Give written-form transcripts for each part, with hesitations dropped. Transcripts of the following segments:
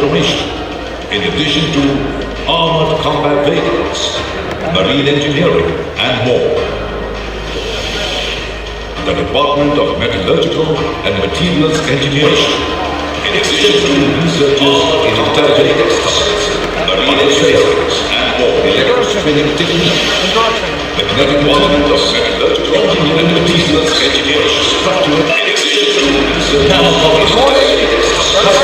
Automation, in addition to armored combat vehicles, marine engineering, and more. The Department of Metallurgical and Materials Engineering, in addition to researchers in intelligent textiles, marine engineering, and more. Electrospinning technique. The Department of Metallurgical and Materials Engineering, structural, in addition to researchers in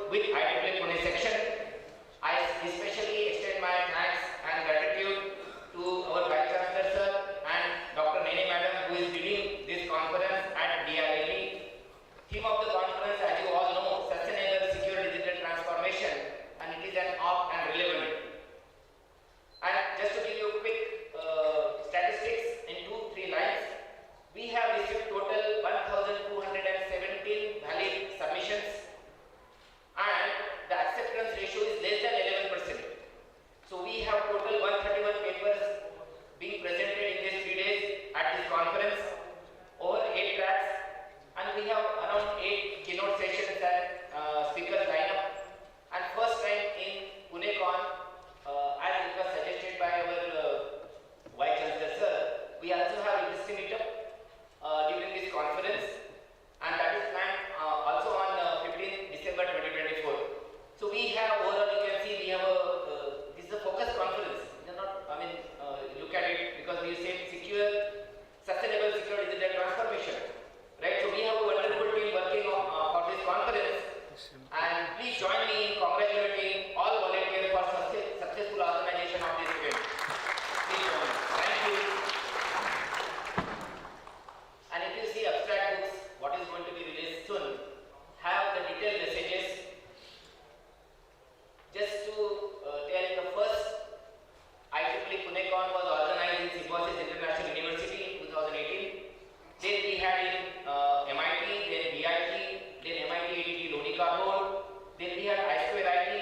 with IEEE Pune section. I especially extend my thanks and gratitude to our Vice Chancellor Sir and Dr. Nene Madam, who is leading this conference at DIIT. Theme of the conference, as you all know, Sustainable Secure Digital Transformation, and it is an apt and relevant. And just to give you a quick statistics in 2-3 lines, we have received total 1,217 valid submissions, and the acceptance ratio is less than 11%. So we have total 131 papers being presented in these 3 days at this conference, over 8 tracks, and we have around 8 keynote sessions and speakers lineup. And first time in PUNECON, as it was suggested by our Vice Chancellor Sir, we also have industry meetup during this conference, and that is planned also on 15th December 2024. So we have overall, you can see we have this is a focus conference. We are not, look at it because we say sustainable secure digital transformation, right? So we have a wonderful team working for this conference, and please join me in congratulating all volunteers for successful organization of this event. Please join me. Thank you. And if you see abstract books, what is going to be released soon, have the detailed messages. Just to tell, the first IEEE PUNECON was organized in Symbiosis International University in 2018. Then we had in MIT, then BIT, then MIT ADT Lonika Board, then we had I2IT,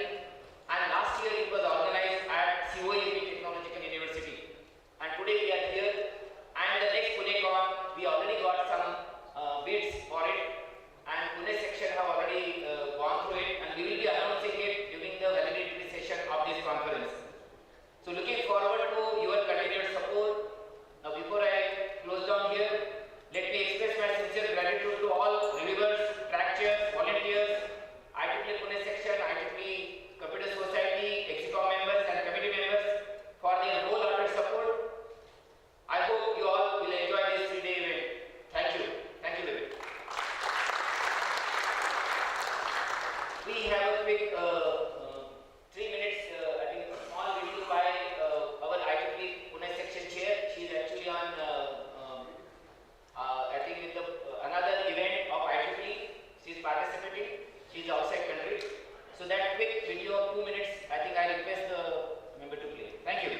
and last year it was organized at COAP Technological University. And today we are here, and the next PUNECON, we already got some bids for it, and Pune section have already gone through it, and we will be announcing it during the validity session of this conference. So looking forward to your continued support. Now before I close down here, let me express my sincere gratitude to all reviewers, track chairs, volunteers, IEEE Pune section, IEEE Computer Society, EXICOM members and committee members for their wholehearted support. I hope you all will enjoy this 3-day event. Thank you. Thank you very much. We have a quick 3 minutes, I think a small video by our IEEE Pune section chair. She is actually on I think with another event of IEEE. She is participating. She is outside country. So that quick video of 2 minutes, I think I request the member to play. Thank you.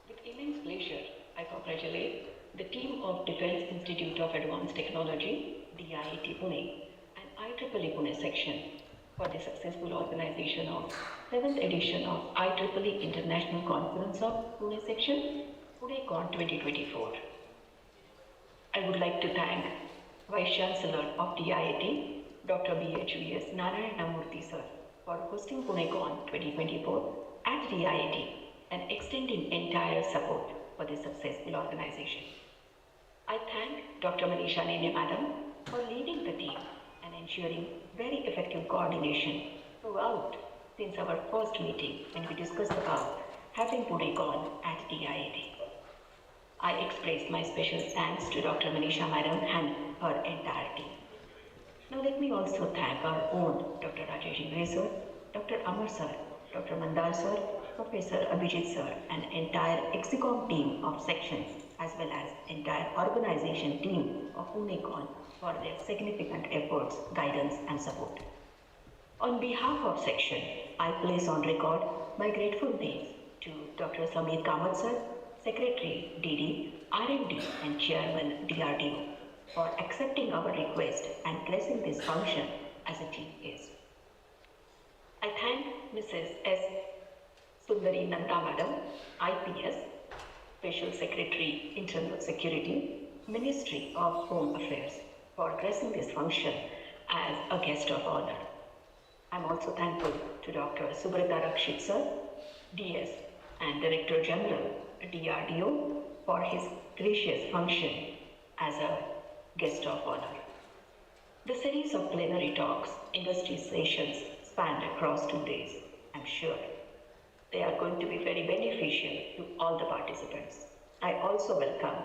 With immense pleasure, I congratulate the team of Defence Institute of Advanced Technology, DIIT Pune, and IEEE Pune section for the successful organization of 7th edition of IEEE International Conference of Pune section, PUNECON 2024. I would like to thank Vice Chancellor of DIIT, Dr. BHVS Narayanamurthy Sir, for hosting PUNECON 2024 at DIIT and extending entire support for the successful organization. I thank Dr. Manisha Nene Madam for leading the team and ensuring very effective coordination throughout since our first meeting when we discussed about having PUNECON at DIIT. I express my special thanks to Dr. Manisha Madam and her entire team. Now let me also thank our own Dr. Rajesh Ingre Sir, Dr. Amar Sir, Dr. Mandar Sir, Professor Abhijit Sir, and entire EXICOM team of sections as well as entire organization team of PUNECON for their significant efforts, guidance and support. On behalf of section, I place on record my grateful thanks to Dr. Samir Kamath Sir, Secretary DD, R&D and Chairman DRDO for accepting our request and blessing this function as a chief guest. I thank Mrs. S. Sundari Nanda Madam, IPS, Special Secretary Internal Security, Ministry of Home Affairs for gracing this function as a guest of honor. I am also thankful to Dr. Subrata Rakshit Sir, DS and Director General DRDO for his gracious function as a guest of honor. The series of plenary talks, industry sessions spanned across 2 days. I am sure they are going to be very beneficial to all the participants. I also welcome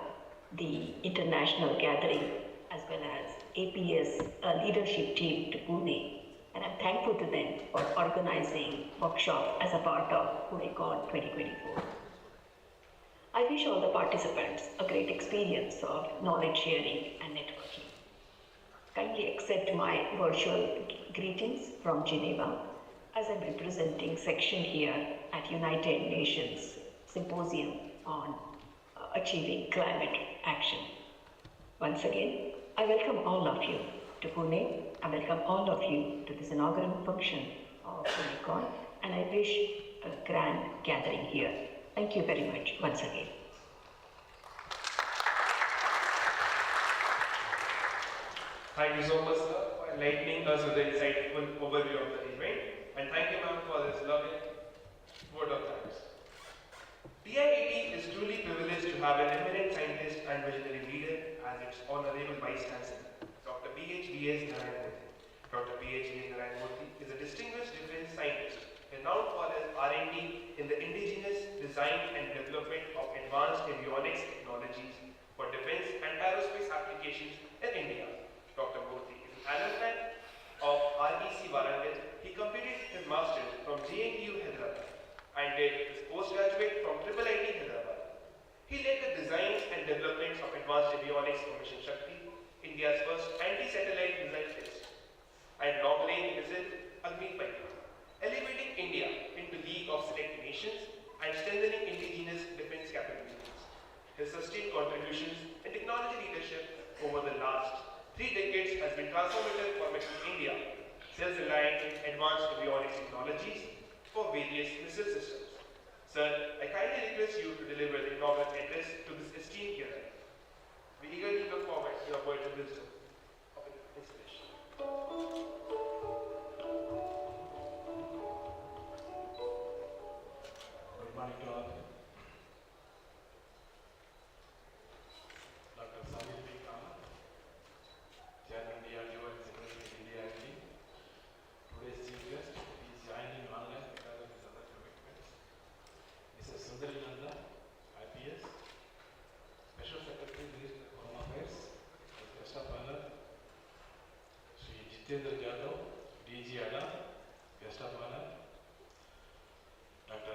the international gathering as well as APS leadership team to Pune, and I'm thankful to them for organizing workshop as a part of PUNECON 2024. I wish all the participants a great experience of knowledge sharing and networking. Kindly accept my virtual greetings from Geneva as I'm representing section here at United Nations Symposium on Achieving Climate Action. Once again, I welcome all of you to Pune. I welcome all of you to this inaugural function of PUNECON, and I wish a grand gathering here. Thank you very much once again. Thank you so much, sir, for enlightening us with the insightful overview of the event, and thank you, ma'am, for this lovely word of thanks. DIET is truly privileged to have an eminent scientist and visionary leader as its honorable vice chancellor, Dr. B.H.V.S. Narayanamurthy. Dr. B.H.V.S. Narayanamurthy is a distinguished defense scientist renowned for his R&D in the indigenous design and development of advanced avionics technologies for defense and aerospace applications in India. Dr. Murthy is an alumni of REC Warangal. He completed his master's from JNTU Hyderabad and did his postgraduate from IIIT Hyderabad. He led the designs and developments of advanced avionics for Mission Shakti, India's first anti-satellite missile test, and long-range missile Agni Paita, elevating India into League of Select Nations and strengthening indigenous defense capabilities. His sustained contributions in technology leadership over the last 3 decades has been transformative for making India self-reliant in advanced avionics technologies for various missile systems. Sir, I kindly request you to deliver the inaugural address to this esteemed gathering. We eagerly look forward to your words of wisdom of inspiration. Good morning to all. Dr. Samir B. Kamath, Chairman DRDO and Secretary DRD. Today's chief guest is joining online because of his other commitments. Mrs. Sundari Nanda, IPS, Special Secretary, Minister of Home Affairs, as guest of honor, Sri Jitendra Jadhav, DG ADA, guest of honor, Dr.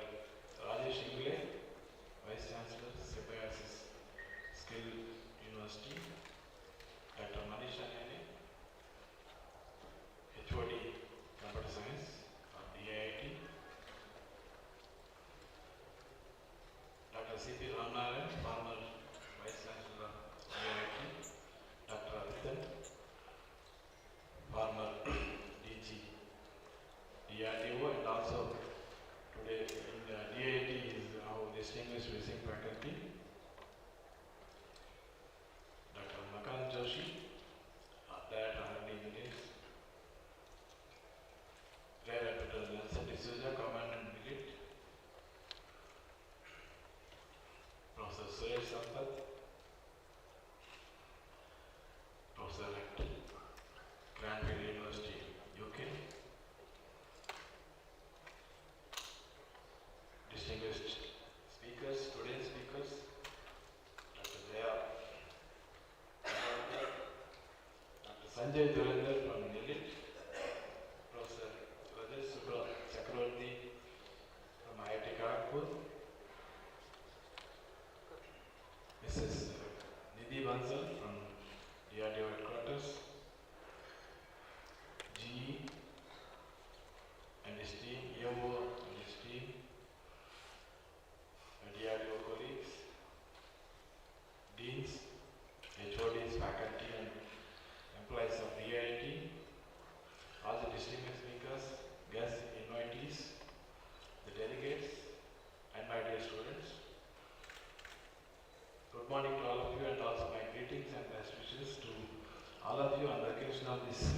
Rajesh Ingle, Vice Chancellor, Symbiosis Skill University, Dr. Manisha Nene, HOD Computer Science of DIIT, Dr. C.P. Ramnaran, former Vice Chancellor of DIIT, Dr. Adityan, former DG DRDO, and also today in DIIT is our distinguished visiting faculty, Dr. Makan Joshi, Director R&D Units, Rear Admiral Nelson D'Souza, Commandant Brigade, Professor Suresh Sampath, Professor at Cranfield University, UK, distinguished speakers, student speakers, Dr. Jaya, Dr. Sanjay Dhurandhar from NILIT, Professor Rajesh Chakravarti from IIT Kharagpur, Mrs. Nidhi Bansal from DRDO headquarters, GE and his team, EMO and his team, DRDO colleagues, deans, HODs, faculty and employees of DIIT, all the distinguished speakers, guests, invitees, the delegates, and my dear students. Good morning to all of you, and also my greetings and best wishes to all of you on the occasion of this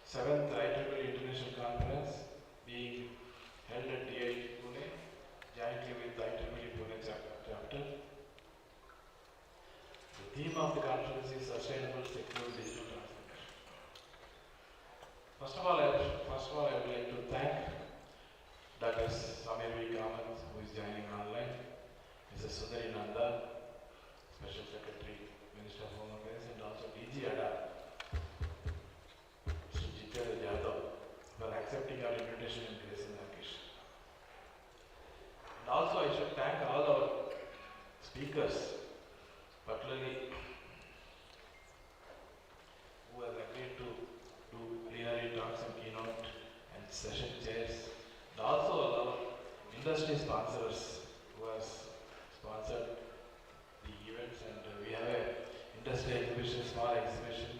7th IEEE International Conference being held at DIIT Pune, jointly with the IEEE Pune chapter. The theme of the conference is Sustainable Secure Digital Transformation. First of all, I would like to thank Dr. Samir B. Kamath, who is joining online, Mrs. Sundari Nanda, exhibition, small exhibition,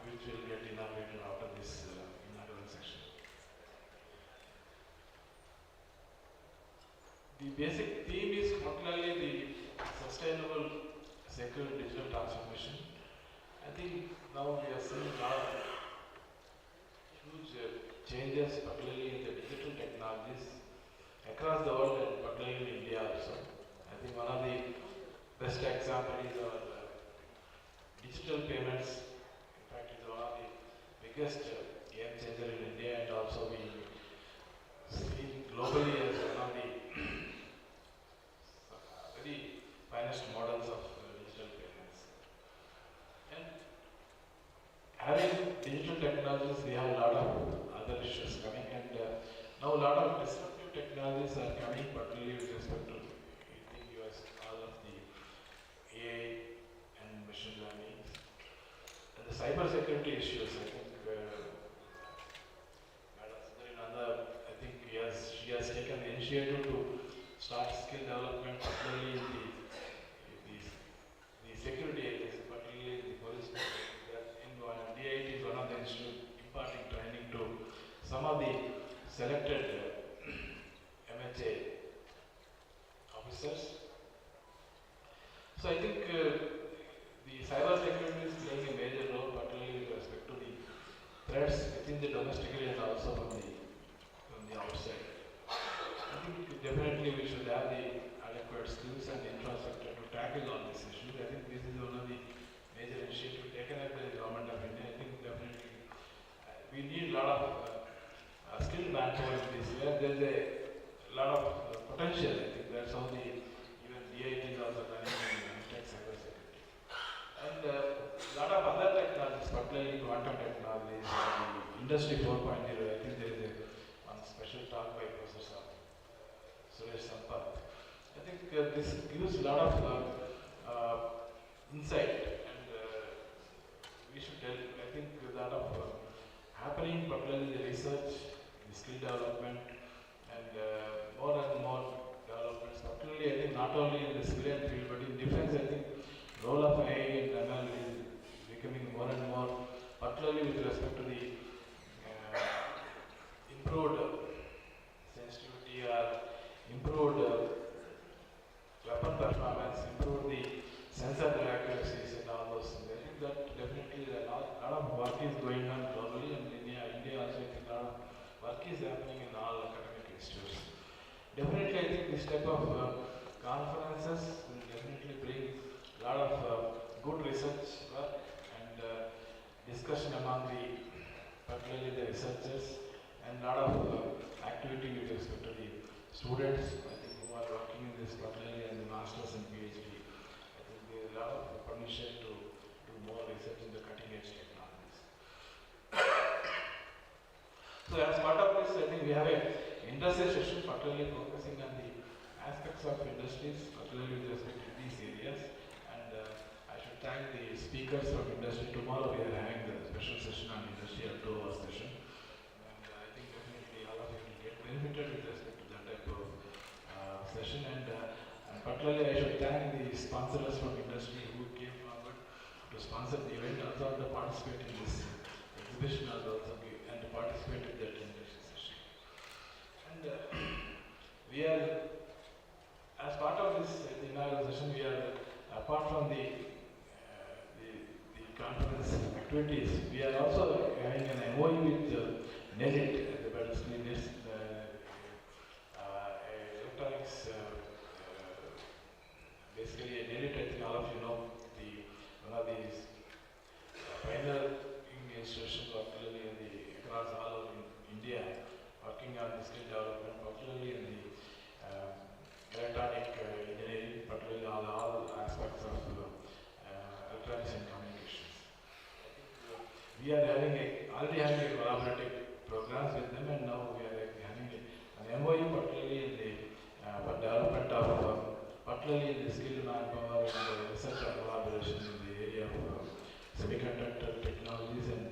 which will get inaugurated after this inaugural session. The basic theme is particularly the sustainable, secure digital transformation. I think now we are seeing a lot of huge changes, particularly in the digital technologies across the world and particularly in India also. I think one of the best example is our digital payments. In fact, it's one of the biggest game changer in India, and also we see globally as one of the very finest models of digital payments. And having digital technologies, we have a lot of other issues coming, and now a lot of disruptive technologies are coming, particularly with respect to, I think you have all of the AI and machine learning, and the cyber security issues. I think Madam Sundarinanda, I think she has taken the initiative to start skill development, particularly in the security areas, particularly in the police. DIT is one of the institutes imparting training to some of the selected MHA officers. So I think the cyber security is playing a major role, particularly with respect to the threats within the domestically and also from the outside. I think definitely we should have the adequate skills and infrastructure to tackle all these issues. I think this is one of the major initiatives taken by the government of India. I think definitely we need a lot of skilled manpower in this area. There is a lot of potential. I think that's how even DIT is also running in tech cyber security. And a lot of other technologies, particularly quantum technologies, Industry 4.0. I think there is one special talk by Professor Suresh Sampath. I think this gives a lot of insight, and we should tell. I think a lot of happening, particularly the research, the skill development, and more developments. Particularly, I think not only in the civilian field, but in defense. I think role of AI and ML is becoming more and more, particularly with respect to the improved sensitivity or improved weapon performance, improved the sensor accuracies and all those things. I think that definitely a lot of work is going on globally, and India also, I think a lot of work is happening in all academic institutes. Definitely, I think this type of conferences will definitely bring a lot of good research work and discussion among particularly the researchers, and a lot of activity with respect to the students, I think, who are working in this, particularly in the masters and PhD. I think there is a lot of permission to do more research in the cutting edge technologies. So as part of this, I think we have an industry session, particularly focusing on the aspects of industries, particularly with respect to these areas. And I should thank the speakers from industry. Tomorrow we are having the special session on industry, a 2-hour session. And I think definitely all of you will get benefited with respect to that type of session. And particularly I should thank the sponsors from industry who came forward to sponsor the event, also to participate in this exhibition, also and to participate in that industry session. And we are, as part of this inaugural session, we are, apart from the conference activities, we are also having an MOU with NELIT, the Battersea electronics, basically NELIT, I think all of you know, one of these pioneering institutions, particularly across all over India, working on the skill development, particularly in the electronic engineering, particularly all aspects of electronics and communications. We are already having a collaborative programs with them, and now we are having an MOU, particularly in the for development of particularly in the skilled manpower and research and collaboration in the area of semiconductor technologies and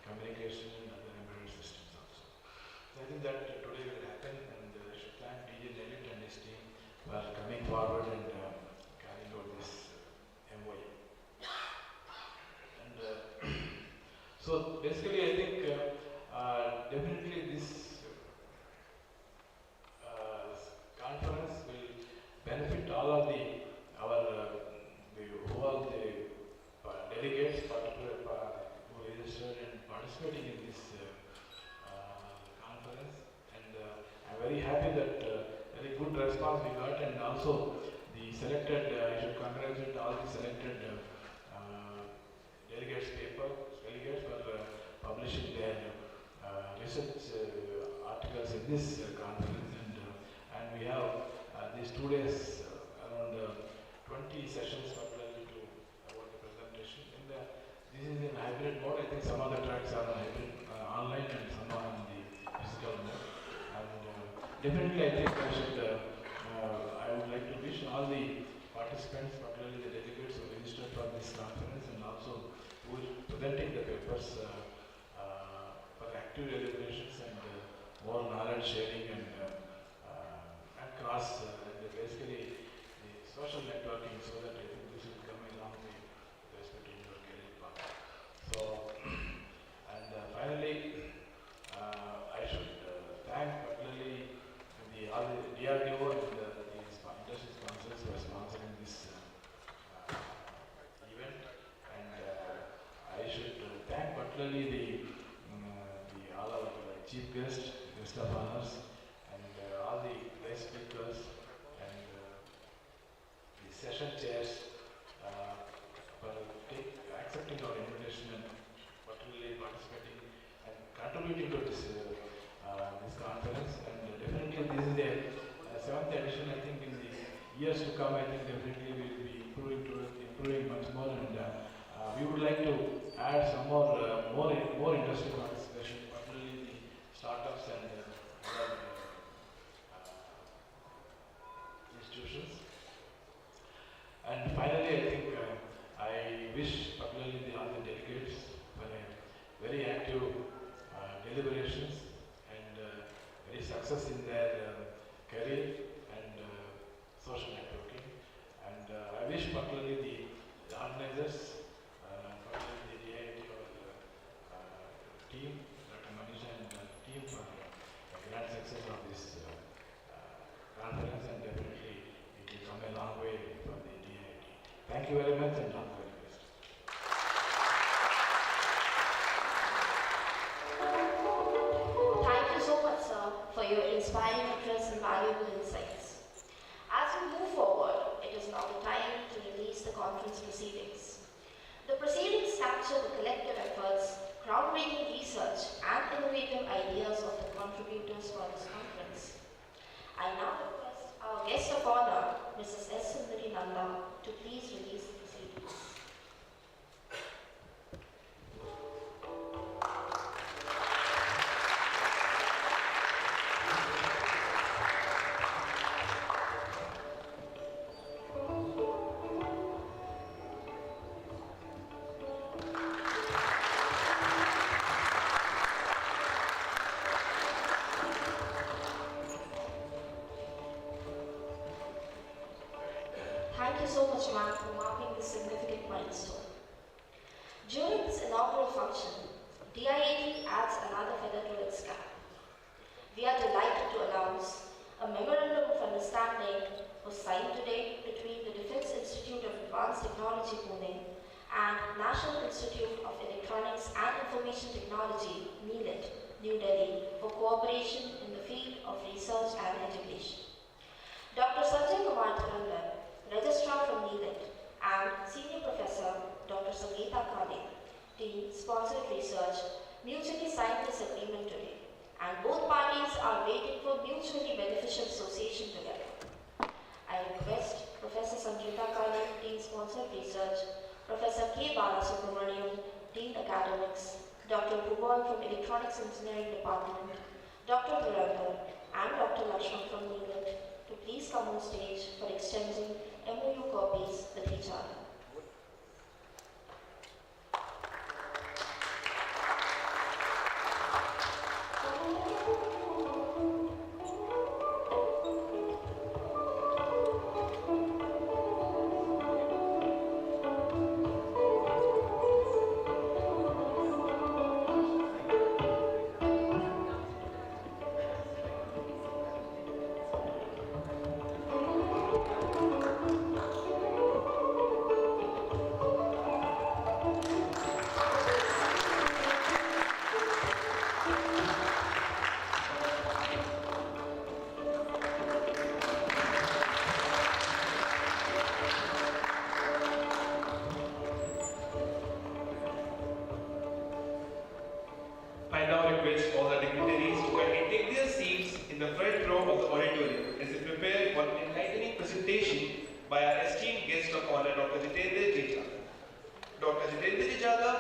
communication and other embedded systems also. So I think that today will happen, and I should thank DJ Nelit and his team for coming forward and carrying out this MOU. So basically, I think definitely this conference will benefit all of all the delegates, particularly who registered and participating in this conference. And I'm very happy that very good response we got, and also the selected. I should congratulate all the selected delegates for publishing their research articles in this conference, and we have these 2 days around 20 sessions particularly to about the presentation. This is in hybrid mode. I think some of the tracks are on hybrid online and some are on the physical mode. And definitely, I think I would like to wish all the participants, particularly the delegates who registered for this conference, and also who are presenting the papers for active deliberations and more knowledge sharing and cross basically the social networking, so that I think this will come along with respect to your career path. So, and finally, I should thank particularly all the DRDO and the industry sponsors for sponsoring this event, and I should thank particularly the all our chief guest of honors, and all the guest speakers and the session chairs for accepting our invitation and particularly participating and contributing to this conference. And definitely this is the 7th edition. I think in the years to come, I think definitely we will be improving much more, and we would like to add some more industry participation, particularly the startups and other institutions. And finally, I think I wish particularly all the delegates for a very active deliberations and very success in their career and social networking. And I wish particularly the organizers, particularly the DIIT or team, Dr. Manisha and team, for a grand success of this conference, and definitely it will come a long way for the DIIT. Thank you very much, and all the very best. Thank you so much, sir, for your inspiring interest and valuable insights. As we move forward, it is now the time to release the conference proceedings. The proceedings capture the collective efforts, groundbreaking research, and innovative ideas of the contributors for this conference. I now request our guest of honor, Mrs. S. Sundari Nanda, to please release the proceedings. Thank you so much, ma'am, for marking this significant milestone. During this inaugural function, DIIT adds another feather to its cap. We are delighted to announce a Memorandum of Understanding was signed today between the Defence Institute of Advanced Technology, Pune, and National Institute of Electronics and Information Technology, NIELIT, New Delhi, for cooperation in the field of research and education. Dr. Sanjay Kumar Dharangar, Registrar from NIELIT, and Senior Professor Dr. Sangeeta Kale, Dean Sponsored Research, mutually signed this agreement today, and both parties are waiting for mutually beneficial association together. I request Professor Sangeeta Kale, Dean Sponsored Research, Professor K. Balasubramaniam, Dean Academics, Dr. Bhuvan from Electronics Engineering Department, Dr. Dharangar, and Dr. Lakshman from NIELIT to please come on stage for exchanging MOU copies with each other. upon which all the dignitaries who can take their seats in the front row of the auditorium as they prepare for an enlightening presentation by our esteemed guest of honor, Dr. Jitendra Jijada. Dr. Jitendra Jijada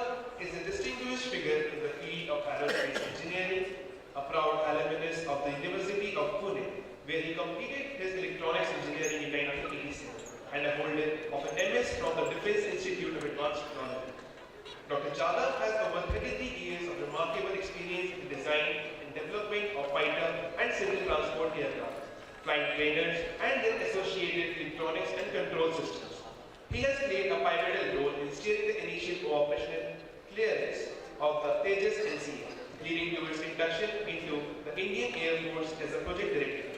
is a distinguished figure in the field of aerospace engineering, a proud alumnus of the University of Pune, where he completed his electronics engineering in 1987 and a holder of an MS from the Defense Institute of Advanced Technology. Dr. Jadhav has over 33 years of remarkable experience in design and development of fighter and civil transport aircraft, flight trainers, and their associated electronics and control systems. He has played a pivotal role in steering the initial operational clearance of the Tejas LCA, leading to its induction into the Indian Air Force as a project director.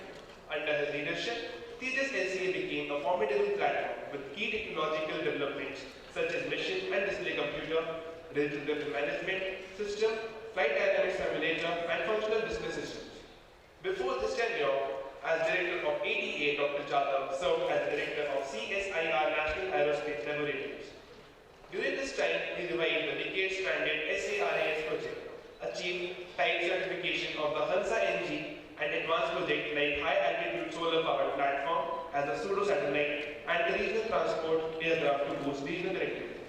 Under his leadership, Tejas LCA became a formidable platform with key technological developments such as mission and display computer, real-time management system, flight dynamics simulator, and functional display systems. Before this tenure, as director of ADA, Dr. Jadhav served as director of CSIR National Aerospace Laboratories. During this time, he revived the decade-stranded SARAS project, achieved type certification of the Hansa NG and advanced projects like high-altitude solar-powered platform as a pseudo-satellite and the regional transport aircraft to boost regional connectivity.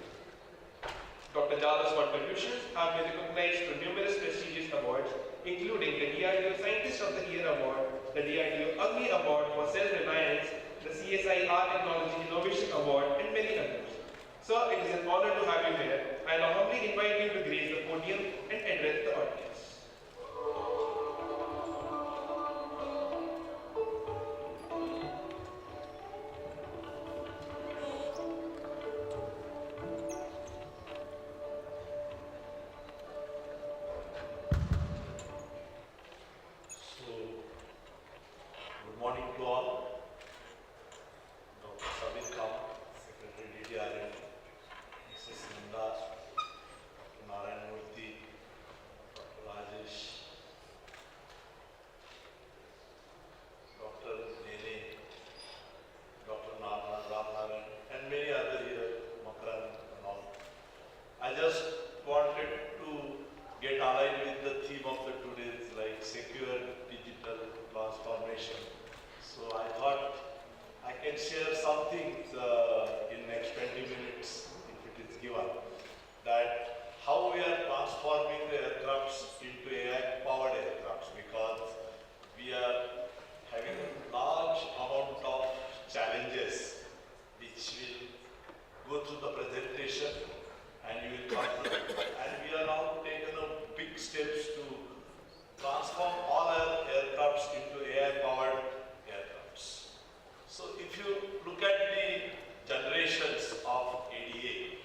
Dr. Jadhav's contributions have been recognized through numerous prestigious awards, including the DRDO Scientist of the Year Award, the DRDO Agni Award for Self-Reliance, the CSIR Technology Innovation Award, and many others. Sir, it is an honor to have you here. I now humbly invite you to grace the podium and address the audience. Good morning to all. Dr. Sabir Khan, Secretary DDRN, Mrs. Nanda, Dr. Narayan Murthy, Dr. Rajesh, Dr. Nene, Dr. Ramnaran, and many other here, Makaran and all. I just wanted to get aligned with the theme of the today's, like secure digital transformation. So I thought I can share something in next 20 minutes, if it is given, that how we are transforming the aircrafts into AI-powered aircrafts, because we are having a large amount of challenges which will go through the presentation and you will come through. And we are now taking a big steps to transform all our aircrafts into AI-powered aircrafts. So if you look at the generations of ADA,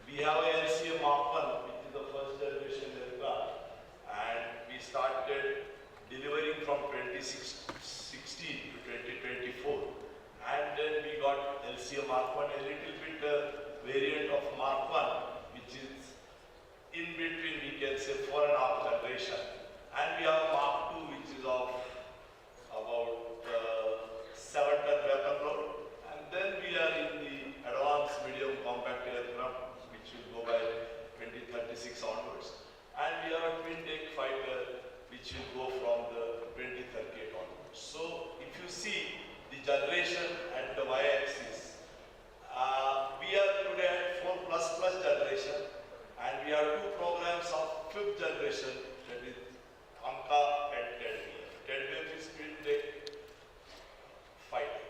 we have a LCA Mark 1, which is the first generation aircraft, and we started delivering from 2016 to 2024. And then we got LCA Mark 1, a little bit variant of Mark 1, which is in between, we can say 4.5 generation. And we have Mark 2, which is of about 7-ton weapon load. And then we are in the advanced medium compact aircraft, which will go by 2036 onwards. And we have a twin deck fighter, which will go from the 2038 onwards. So if you see the generation at the y-axis, we are today at 4++ generation, and we have two programs of 5th generation, that is AMCA and TEDBF. TEDBF is twin deck fighter.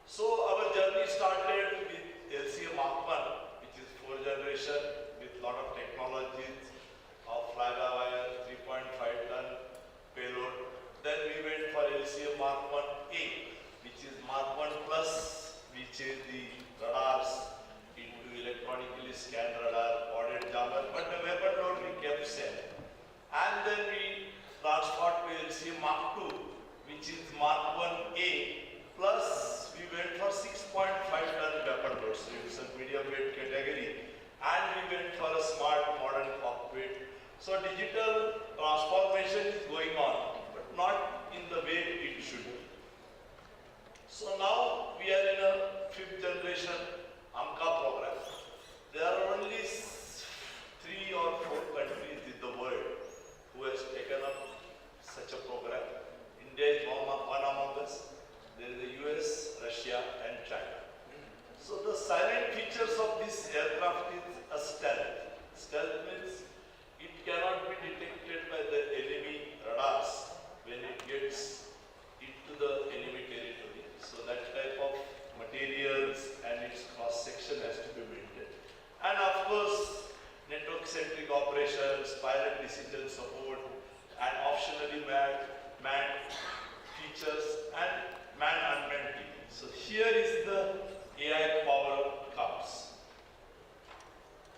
So our journey started with LCA Mark 1, which is 4th generation with lot of technologies of fly-by-wire, 3.5-ton payload. Then we went for LCA Mark 1A, which is Mark 1 Plus, which is the radars into electronically scanned radar, ordered jammer, but the weapon load we kept same. And then we transferred to LCA Mark 2, which is Mark 1A, plus we went for 6.5-ton weapon load, so it's a medium weight category, and we went for a smart modern cockpit. So digital transformation is going on, but not in the way it should be. So now we are in a 5th generation AMCA program. There are only 3 or 4 countries in the world of this aircraft is a stealth. Stealth means it cannot be detected by the enemy radars when it gets into the enemy territory. So that type of materials and its cross section has to be maintained. And of course, network-centric operations, pilot decision support, and optionally manned features and man-unmanned team. So here is the AI power comes.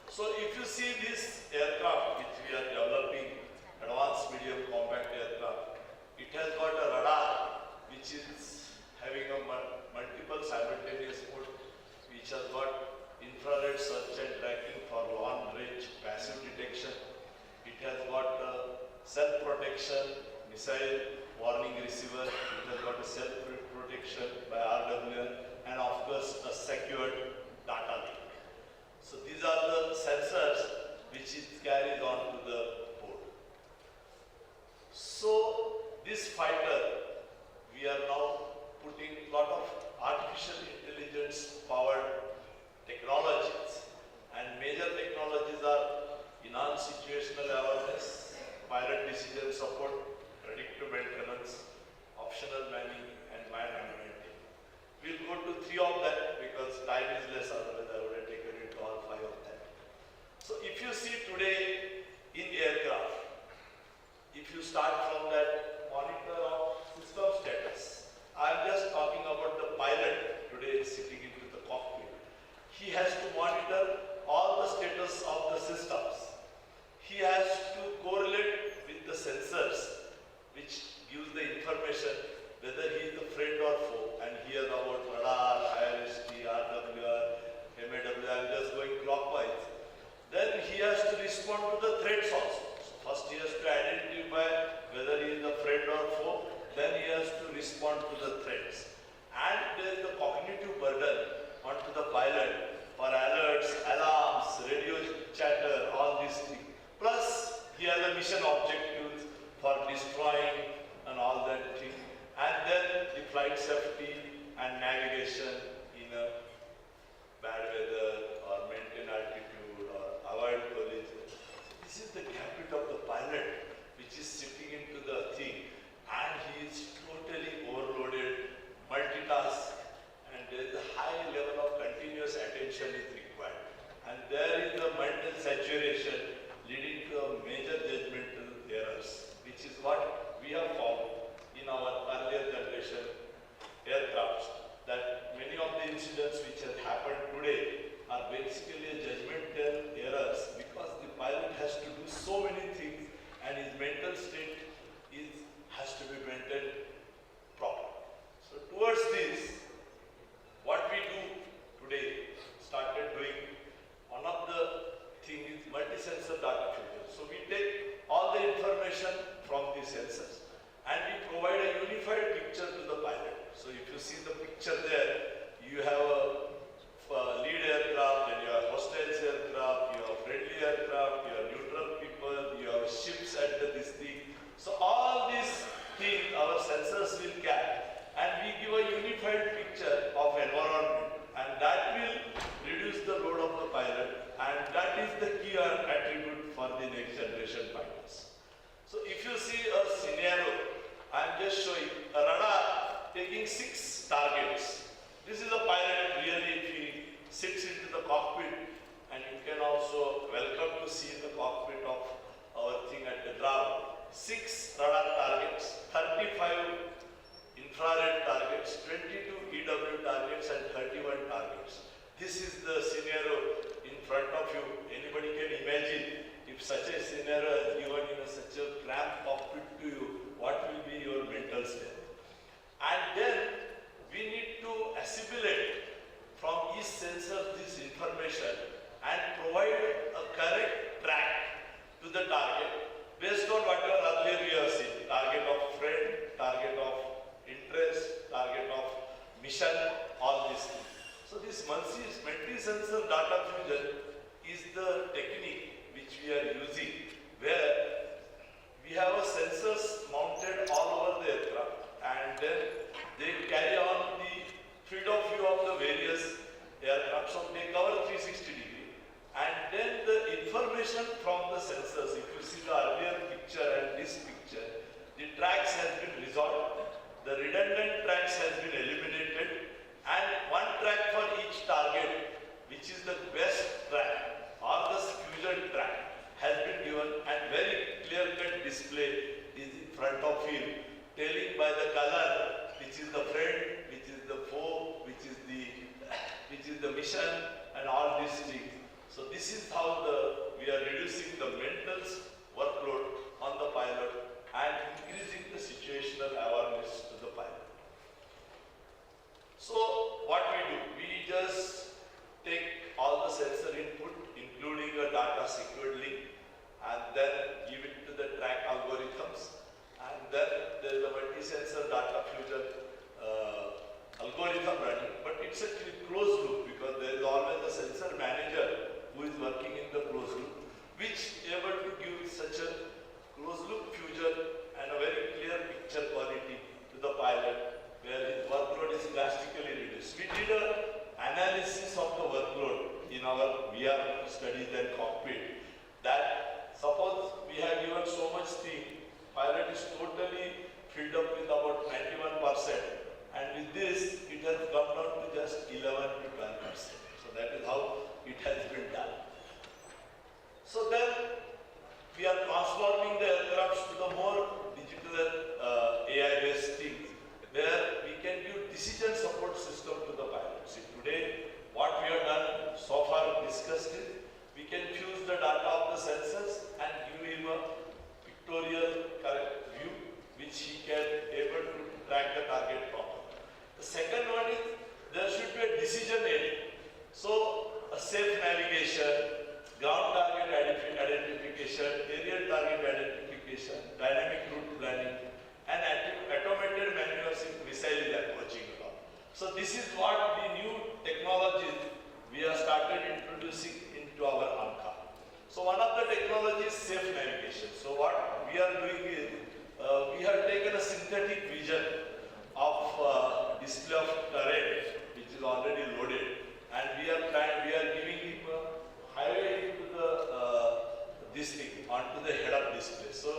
So if you see this aircraft which we are developing, advanced medium combat aircraft, it has got a radar which is having a multiple simultaneous mode, which has got infrared search and tracking for long range passive detection. It has got self-protection, missile warning receiver, it has got a self-protection by RWN, and of course a secured data link. So these are the sensors which it carries on to the board. So this fighter, we are now putting a lot of artificial intelligence powered technologies, and major technologies are enhanced situational awareness, pilot decision support, predictive maintenance, optional manning, and man-unmanned. We'll go to 3 of them because time is less, otherwise I would have taken it to all 5 of them. So if you see today in aircraft, if you start from that monitor of system status, I'm just talking about the pilot today sitting into the cockpit. He has to monitor all the status of the systems. He has to correlate with the sensors which gives the information whether he is a friend or foe, and here about radar, IRST, RWR, MAW, I'm just going clockwise. Then he has to respond to the threats also. So first he has to identify whether he is a friend or foe, then he has to respond to the threats. And there is the cognitive burden onto the pilot for alerts, alarms, radio chatter, all these things. Plus he has a mission objectives for destroying and all that thing. And then the flight safety and navigation in a bad weather or maintain altitude or avoid collision. So this is the gambit of the pilot which is sitting into the thing, and he is totally overloaded, multitask, and there is a high level of continuous attention is required. And there is the mental saturation leading to a major judgmental errors, which is what we have found in our earlier generation aircrafts, that many of the incidents which have happened today are basically judgmental errors because the pilot has to do so many things and his mental state has to be maintained properly. So towards this, what we do today, started doing, one of the things is multi-sensor data filter. So we take all the information from the sensors and we provide a unified picture to the pilot. So if you see the picture there, you have a lead aircraft, then you have hostile aircraft, you have friendly aircraft, you have neutral people, you have ships at this thing. So all these things our sensors will catch, and we give a unified picture of environment, and that will reduce the load of the pilot, and that is the key attribute for the next generation pilots. So if you see a scenario, I am just showing a radar taking 6 targets. This is a pilot really if he sits into the cockpit, and you can also welcome to see the cockpit of our thing at the ground. 6 radar targets, 35 infrared targets, 22 EW targets, and 31 targets. This is the scenario in front of you. Anybody can imagine if such a scenario is given in such a cramped cockpit to you, what will be your mental state? And then we need to assimilate from each sensor this information and provide a correct track to the target based on whatever earlier we have seen. Target of friend, target of interest, target of mission, all these things. So this multi-sensor data fusion is the technique which we are using, where we have a sensors mounted all over the aircraft, and then they carry on the field of view of the various aircraft, so they cover 360 degree. And then the information from the sensors, if you see the earlier picture and this picture, the tracks has been resolved, the redundant tracks has been eliminated, and one track for each target, which is the best track or the fusion track, has been given, and very clear-cut display is in front of him, telling by the color which is the friend, which is the foe, which is the mission, and all these things. So this is how we are reducing the mental workload on the pilot and increasing the situational awareness to the pilot. So what we do, we just take all the sensor input, including a data secured link, and then give it to the track algorithms, and then there is a multi-sensor data fusion algorithm running, but it's a closed loop because there is always a sensor manager who is working in the closed loop, which is able to give such a closed loop fusion and a very clear picture quality to the pilot, where his workload is drastically reduced. We did an analysis of the workload in our VR studies and cockpit, that suppose we have given so much thing, pilot is totally filled up with about 91%, and with this it has come down to just 11 to 12%. So that is how it has been done. So then we are transforming the aircrafts to the more digital AI-based things, where we can give decision support system to the pilot. See, today what we have done so far discussed is, we can fuse the data of the sensors and give him a pictorial correct view, which he can able to track the target properly. The second one is, there should be a decision aid. So a safe navigation, ground target identification, aerial target identification, dynamic route planning, and automated maneuvers if missile is approaching along. So this is what the new technologies we have started introducing into our ANCA. So one of the technologies is safe navigation. So what we are doing is, we have taken a synthetic vision of display of terrain, which is already loaded, and we are giving him a highway into this thing onto the head-up display. So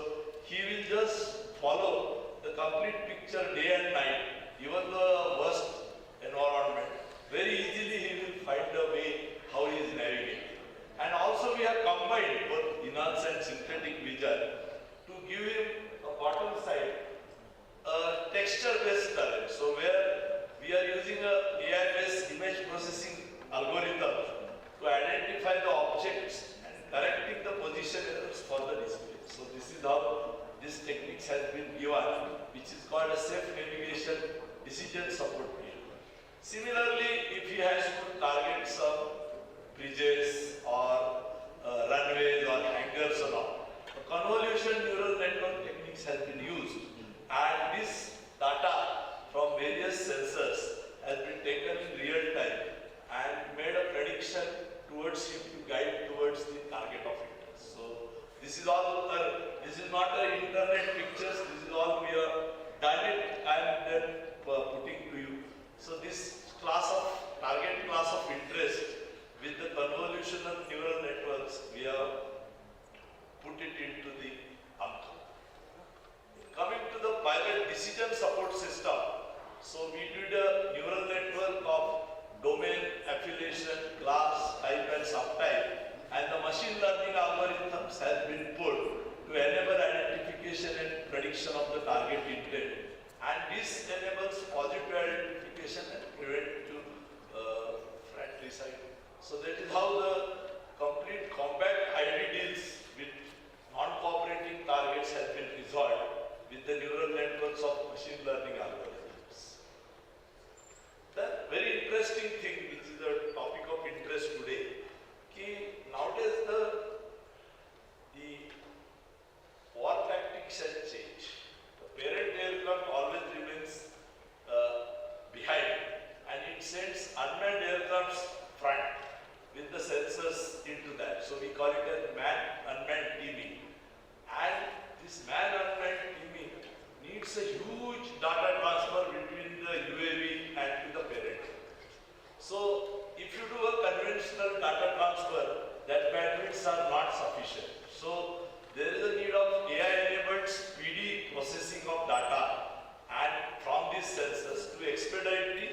he will just follow the complete picture day and night, even the worst environment. Very easily he will find a way how he is navigating. And also we have combined both enhanced and synthetic vision to give him a bottom side texture-based terrain. So where we are using a AI-based image processing algorithm to identify the objects and correcting the position errors for the display. So this is how this techniques has been given, which is called a safe navigation decision support field. Similarly, if he has to target some bridges or runways or hangars or all, convolution neural network techniques has been used, and this data from various sensors has been taken in real time and made a prediction towards him to guide towards the target of interest. So this is all, this is not the internet pictures, this is all we have done it and then putting to you. So this target class of interest with the convolutional neural networks, we have put it into the ANCA. Coming to the pilot decision support system, so we did a neural network of domain, affiliation, class, type and subtype, and the machine learning algorithms has been put to enable identification and prediction of the target intent. And this enables positive identification and prevent to friendly side. So that is how the complete combat ID deals with non-cooperating targets has been resolved with the neural networks of machine learning algorithms. The very interesting thing, which is the topic of interest today, nowadays the war tactics has changed. The parent aircraft always remains behind, and it sends unmanned aircrafts front with the sensors into that. So we call it as man-unmanned teaming. And this man-unmanned teaming needs a huge data transfer between the UAV and to the parent. So if you requirements are not sufficient. So there is a need of AI-enabled speedy processing of data and from these sensors to expedite the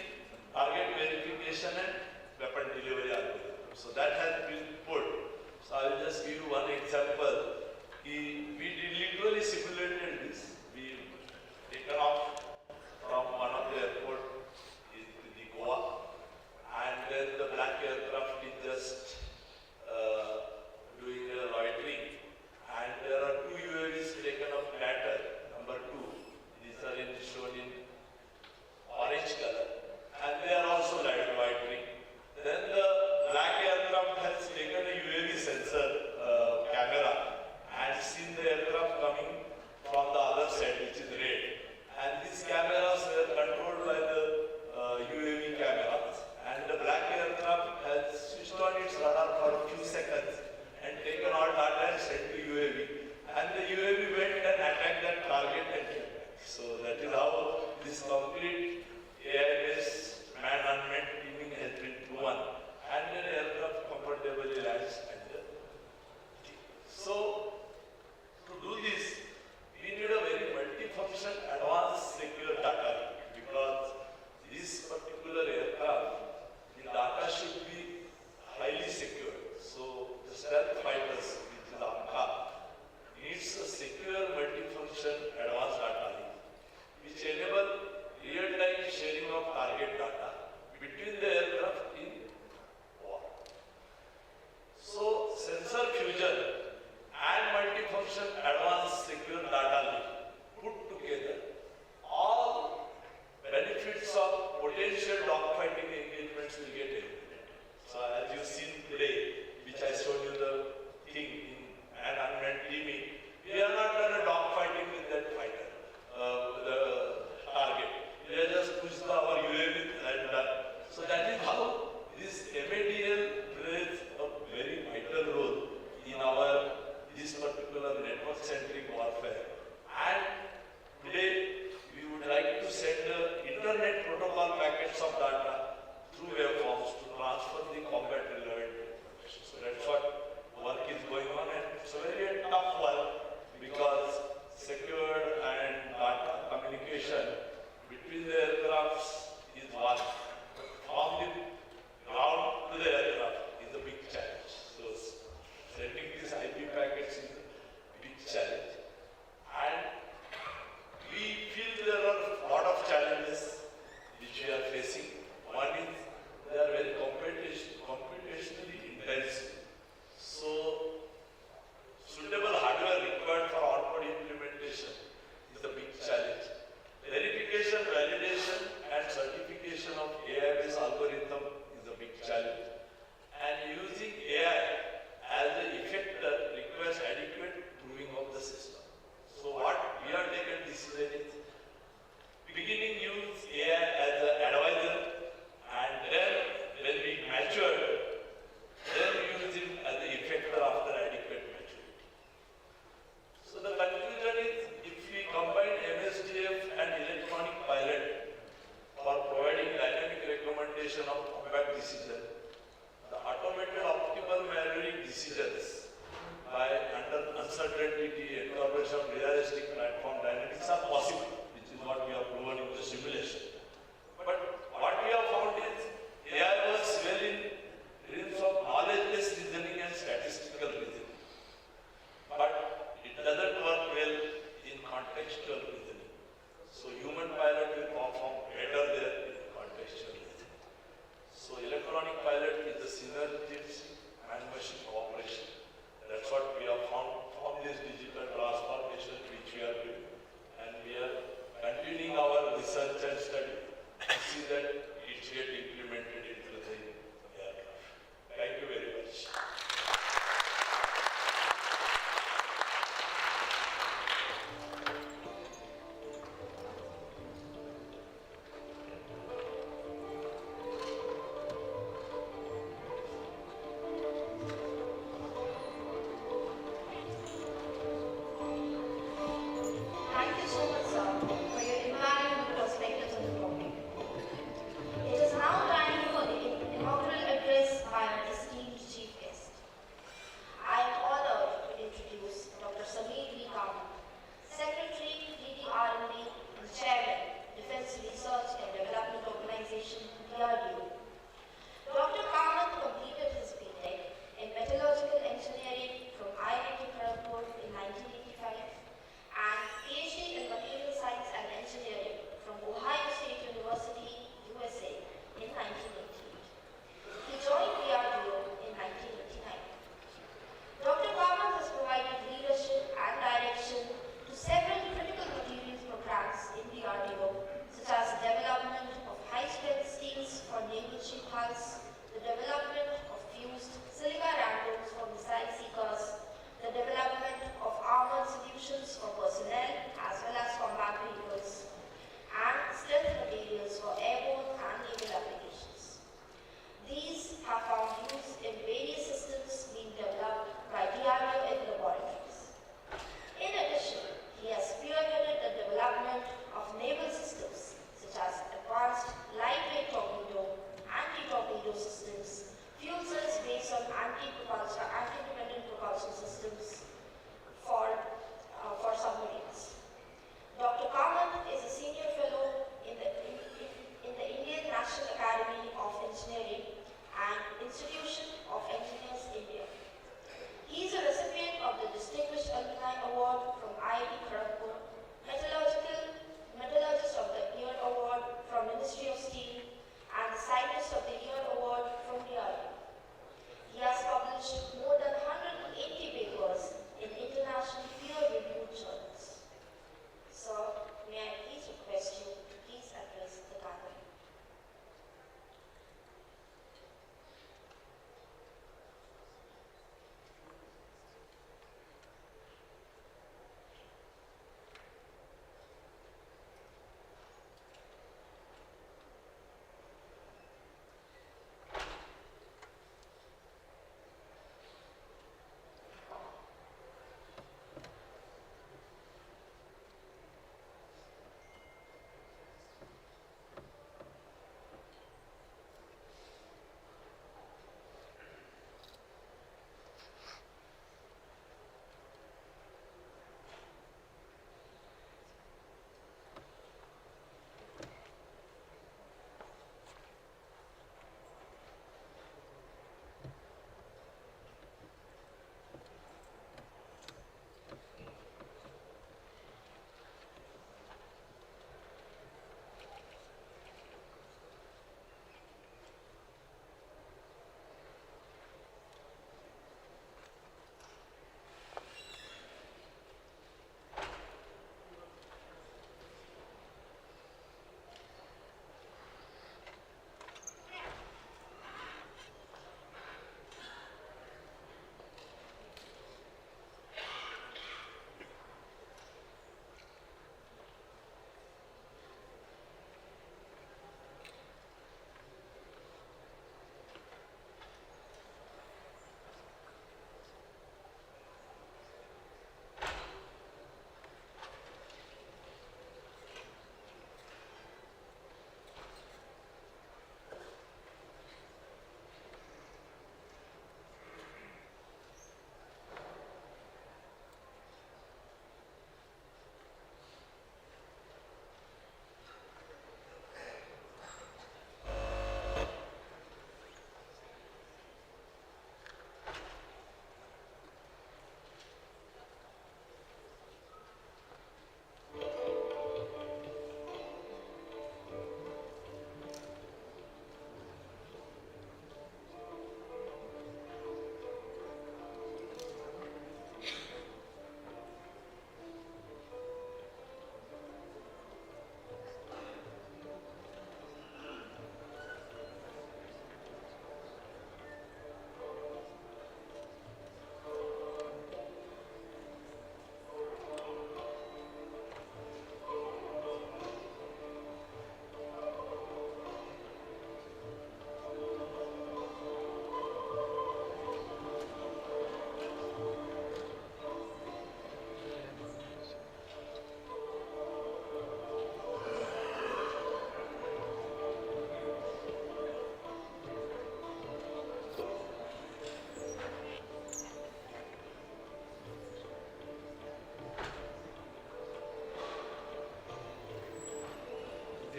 target verification and weapon delivery algorithm. So that has been put. So I will just give you one example. We literally simulated this. We taken off from one of the airport in the Goa, and then the black aircraft is just doing a loitering, and there are two UAVs taken of pattern number 2. These are shown in orange color, and they are also loitering. Then the black aircraft has taken a UAV sensor camera and seen the aircraft coming from the other side, which is red. And these cameras were controlled by the UAV cameras. And the black aircraft has switched on its radar for a few seconds and taken all data and sent to UAV. And the UAV went and attacked that target and came back. So that is how this complete AI-based man-unmanned teaming has been proven. And the aircraft comfortably lands at the team. So to do this, we need a very multifunction advanced secure data link, because this particular aircraft, the data should be highly secure.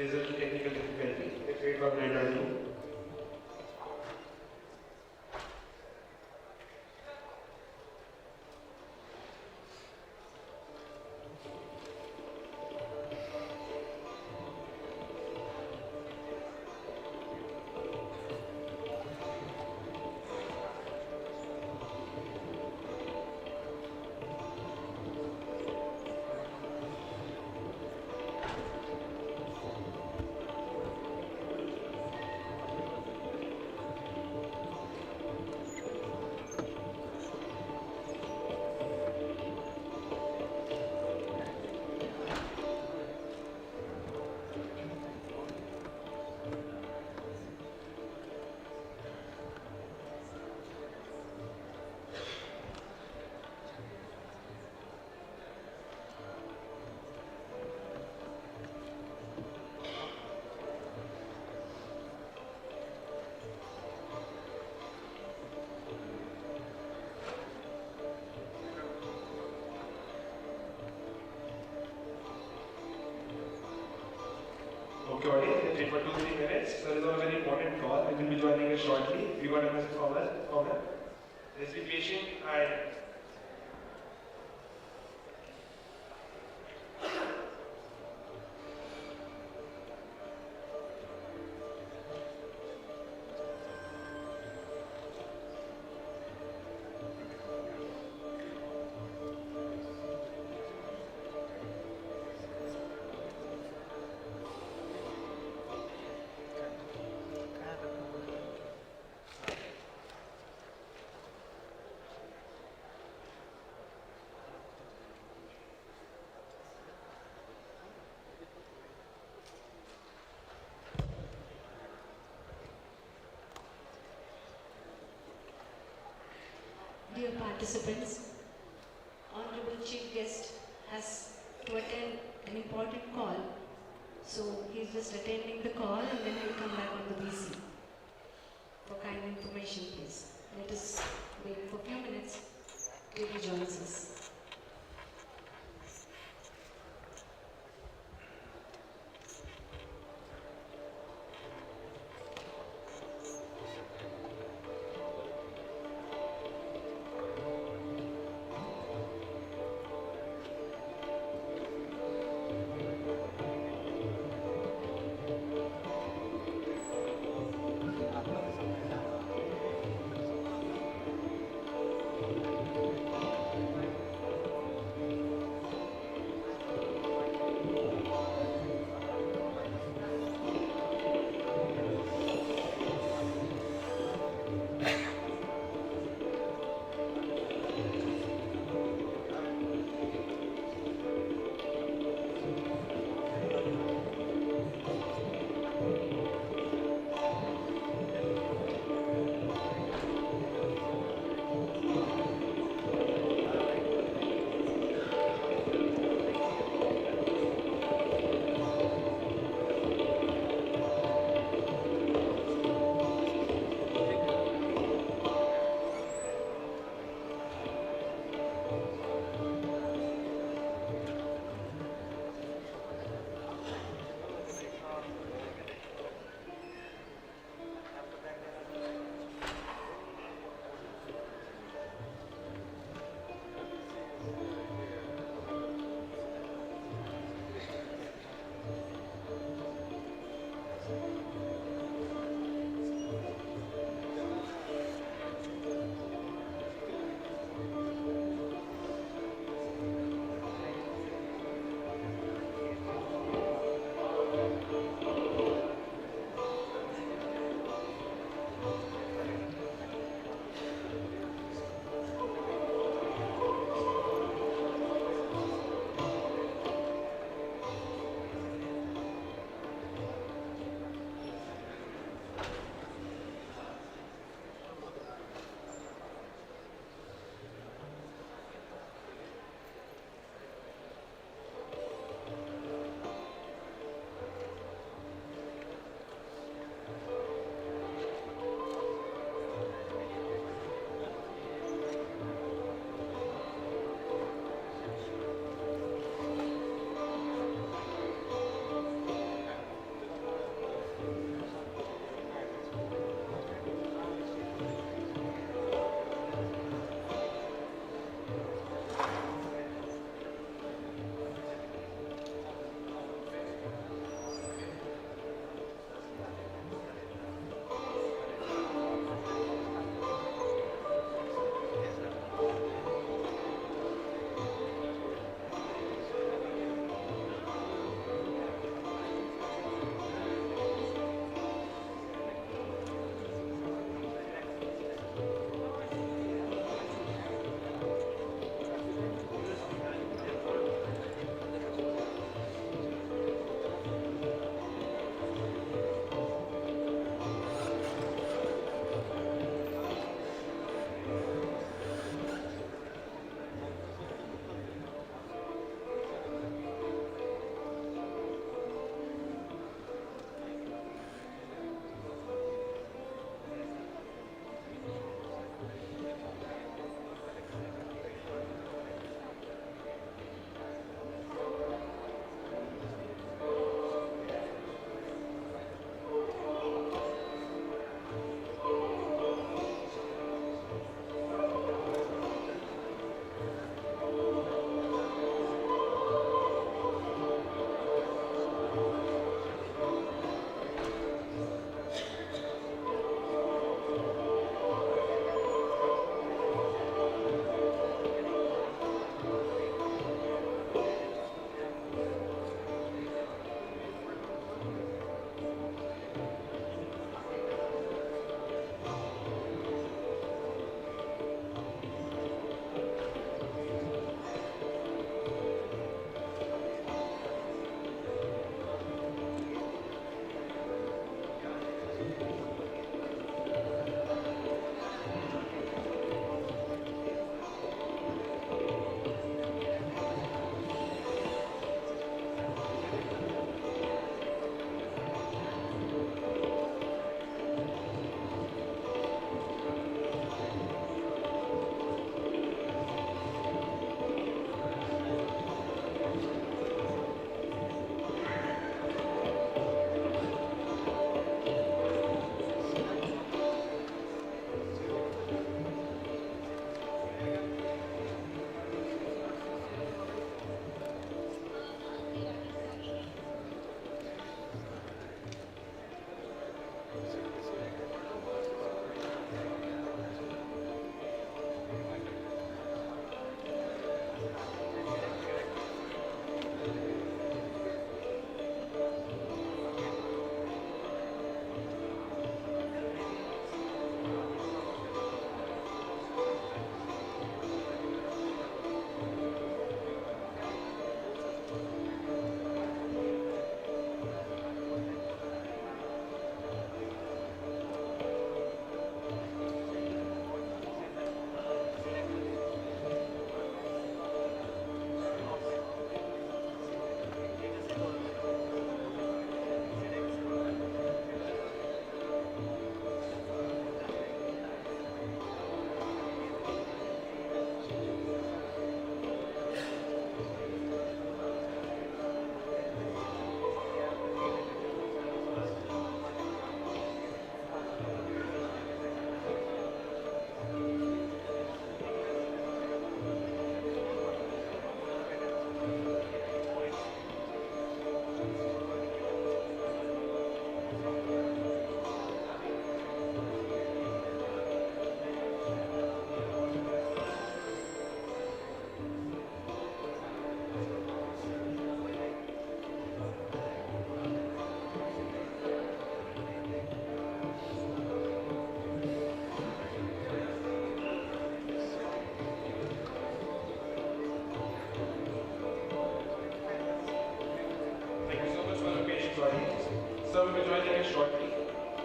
there's a little technical difficulty. Let's wait for a minute or two. Okay, audience, let's wait for 2-3 minutes. There is a very important call. I will be joining us shortly. We got a message from her. Let's be patient and dear participants, Honorable Chief Guest has to attend an important call. So he's just attending the call and then he'll come back on the VC. For kind information, please. Let us wait for a few minutes till he joins us.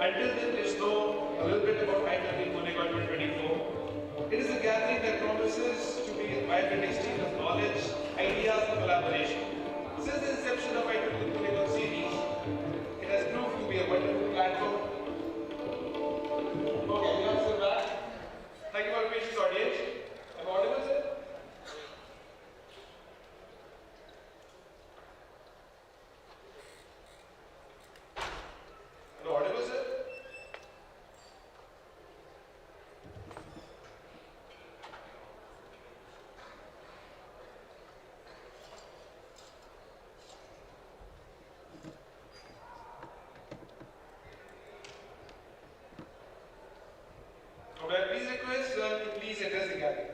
Until then, let's know a little bit about IEEE PUNECON 2024. It is a gathering that promises to be a vibrant exchange of knowledge, ideas, and collaboration. Since the inception of IEEE PUNECON series, it has proved to be a wonderful platform. Okay, we have some back. Thank you for your patience, audience. Am I audible, sir? Am I audible, sir? Okay, please request to please address the gathering.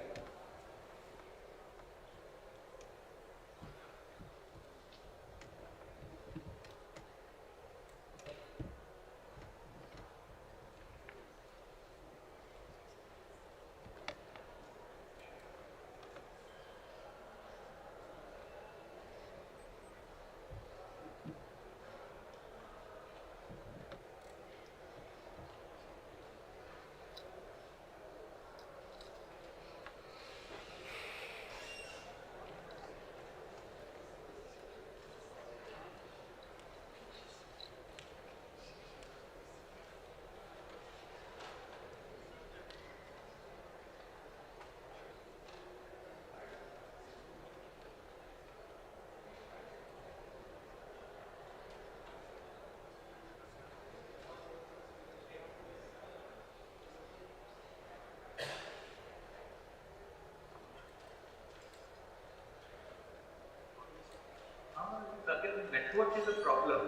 Again, network is a problem.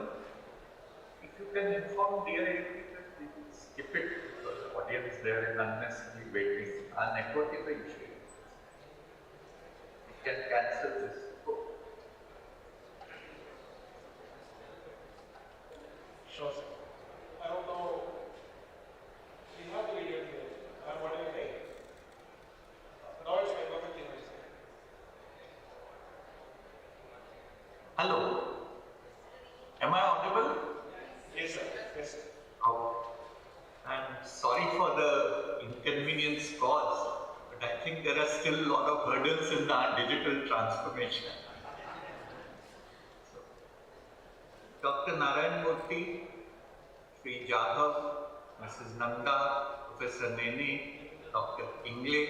If you can inform DIIT that we will skip it because the audience there is unnecessarily waiting. Our network is the issue. We can cancel this. Sure, sir. I don't know. We have the video here. What do you think? Now it's my perfectly nice. Hello. Am I audible? Yes, sir. Yes, sir. Oh. I'm sorry for the inconvenience caused, but I think there are still a lot of hurdles in our digital transformation. So, Dr. Narayan Murthy, Sri Jadhav, Mrs. Nanda, Professor Nene, Dr. Ingle,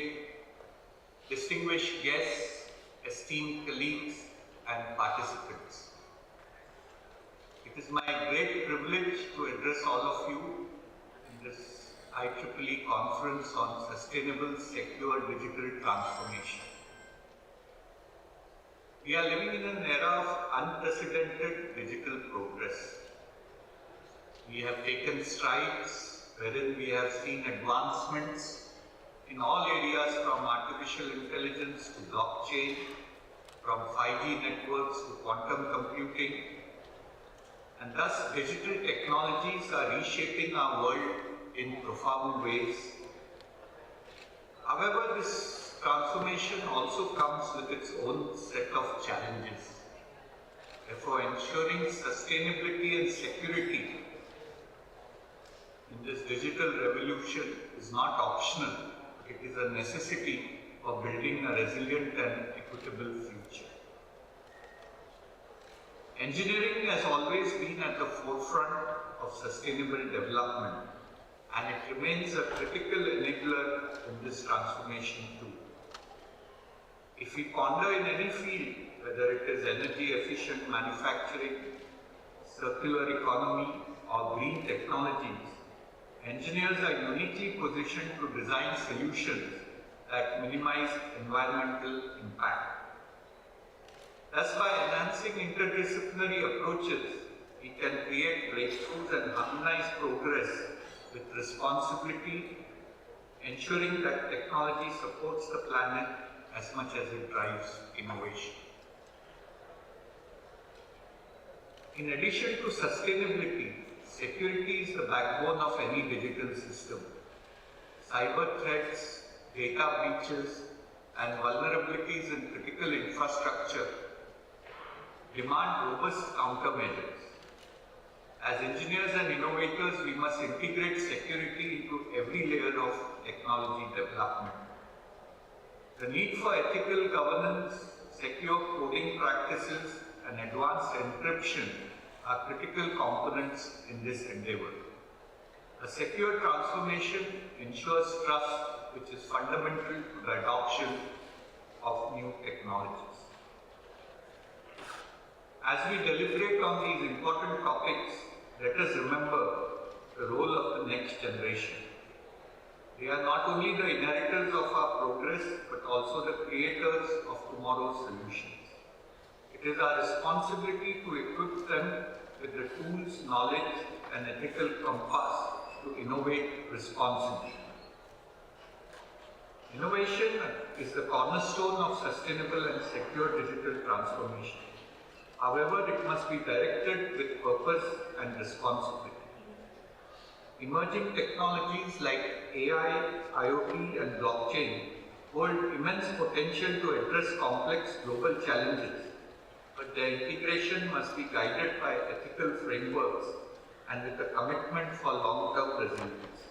distinguished guests, esteemed colleagues, and participants. It is my great privilege to address all of you in this IEEE conference on sustainable, secure digital transformation. We are living in an era of unprecedented digital progress. We have taken strides wherein we have seen advancements in all areas from artificial intelligence to blockchain, from 5G networks to quantum computing, and thus digital technologies are reshaping our world in profound ways. However, this transformation also comes with its own set of challenges. Therefore, ensuring sustainability and security in this digital revolution is not optional, it is a necessity for building a resilient and equitable future. Engineering has always been at the forefront of sustainable development, and it remains a critical enabler in this transformation too. If we ponder in any field, whether it is energy efficient manufacturing, circular economy, or green technologies, engineers are uniquely positioned to design solutions that minimize environmental impact. Thus, by enhancing interdisciplinary approaches, we can create breakthroughs and harmonize progress with responsibility, ensuring that technology supports the planet as much as it drives innovation. In addition to sustainability, security is the backbone of any digital system. Cyber threats, data breaches, and vulnerabilities in critical infrastructure demand robust countermeasures. As engineers and innovators, we must integrate security into every layer of technology development. The need for ethical governance, secure coding practices, and advanced encryption are critical components in this endeavor. A secure transformation ensures trust, which is fundamental to the adoption of new technologies. As we deliberate on these important topics, let us remember the role of the next generation. They are not only the inheritors of our progress, but also the creators of tomorrow's solutions. It is our responsibility to equip them with the tools, knowledge, and ethical compass to innovate responsibly. Innovation is the cornerstone of sustainable and secure digital transformation. However, it must be directed with purpose and responsibility. Emerging technologies like AI, IoT, and blockchain hold immense potential to address complex global challenges, but their integration must be guided by ethical frameworks and with a commitment for long-term resilience.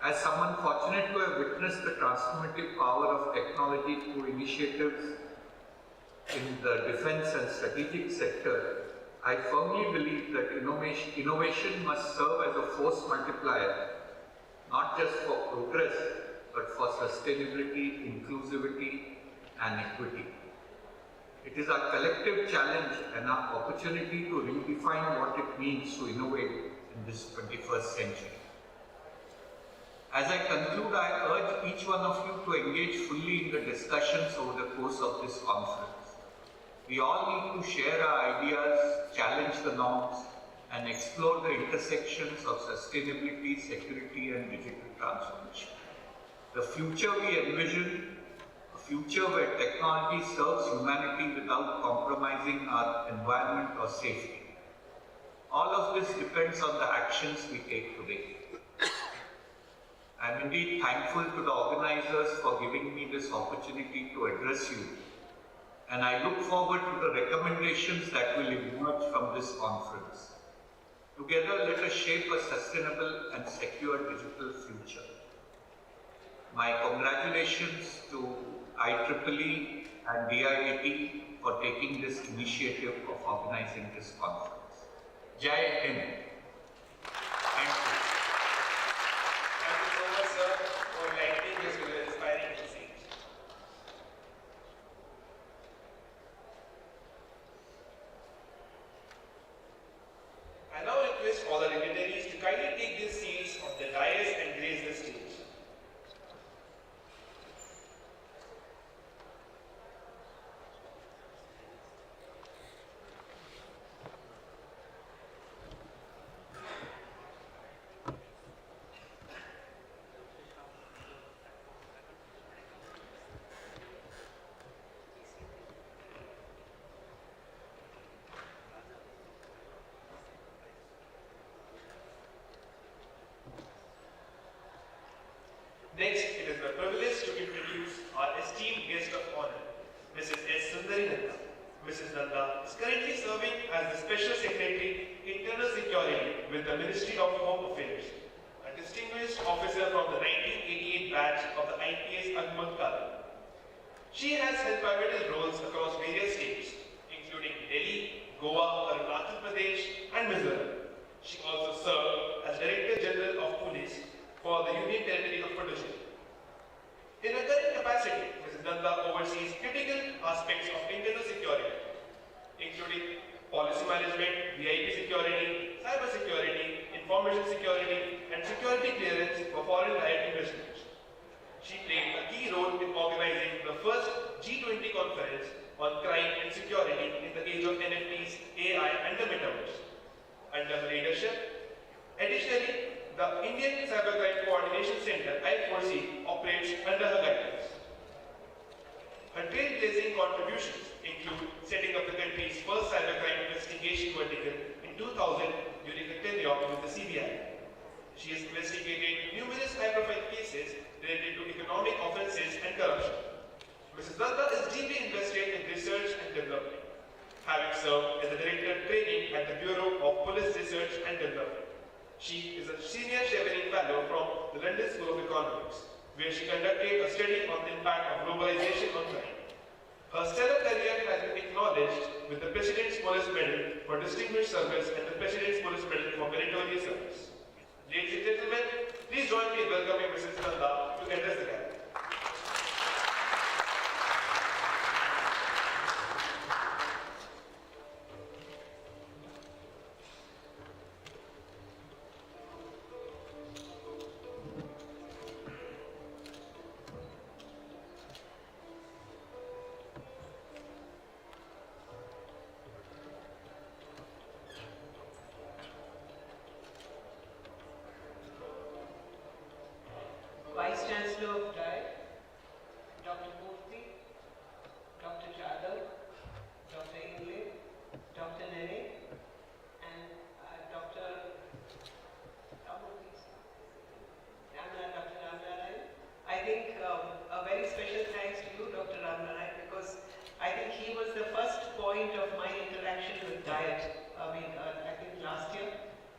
As someone fortunate to have witnessed the transformative power of technology through initiatives in the defense and strategic sector, I firmly believe that innovation must serve as a force multiplier, not just for progress, but for sustainability, inclusivity, and equity. It is our collective challenge and our opportunity to redefine what it means to innovate in this 21st century. As I conclude, I urge each one of you to engage fully in the discussions over the course of this conference. We all need to share our ideas, challenge the norms, and explore the intersections of sustainability, security, and digital transformation. The future we envision, a future where technology serves humanity without compromising our environment or safety. All of this depends on the actions we take today. I am indeed thankful to the organizers for giving me this opportunity to address you, and I look forward to the recommendations that will emerge from this conference. Together, let us shape a sustainable and secure digital future. My congratulations to IEEE and DIAT for taking this initiative of organizing this conference. Jai Hind. Thank you. Thank you so much, sir, for lighting us with an inspiring message. I now request all the dignitaries to kindly take their seats on the dais and grace the stage. Next, it is my privilege to introduce our esteemed guest of honor, Mrs. S. Sundari Nanda. Mrs. Nanda is currently serving as the Special Secretary, Internal Security with the Ministry of Home Affairs, a distinguished officer from the 1988 batch of the IPS Agmat Kala. She has held pivotal roles across various states, including Delhi, Goa, Arunachal Pradesh, and Mizoram. She also served as Director General of Police for the Union Territory of Puducherry. In her current capacity, Mrs. Nanda oversees critical aspects of internal security, including policy management, VIP security, cyber security, information security, and security clearance for foreign direct investments. She played a key role in organizing the first G20 conference on crime and security in the age of NFTs, AI, and the metaverse. Under her leadership, additionally, the Indian Cybercrime Coordination Center, I4C, operates under her guidance. Her trailblazing contributions include setting up the country's first cybercrime investigation vertical in 2000 during her tenure with the CBI. She has investigated numerous high-profile cases related to economic offences and corruption. Mrs. Nanda is deeply invested in research and development, having served as the Director of Training at the Bureau of Police Research and Development. She is a senior Chevening Fellow from the London School of Economics, where she conducted a study on the impact of globalization on crime. Her stellar career has been acknowledged with the President's Police Medal for Distinguished Service and the President's Police Medal for Meritorious Service. Ladies and gentlemen, please join me in welcoming Mrs. Nanda to address the gathering. Vice Chancellor of DIET, Dr. Murthy, Dr. Jadhav, Dr. Ingle, Dr. Nene, and Dr. Ramnarayan. I think a very special thanks to you, Dr. Ramnarayan, because I think he was the first point of my interaction with DIET, I think last year,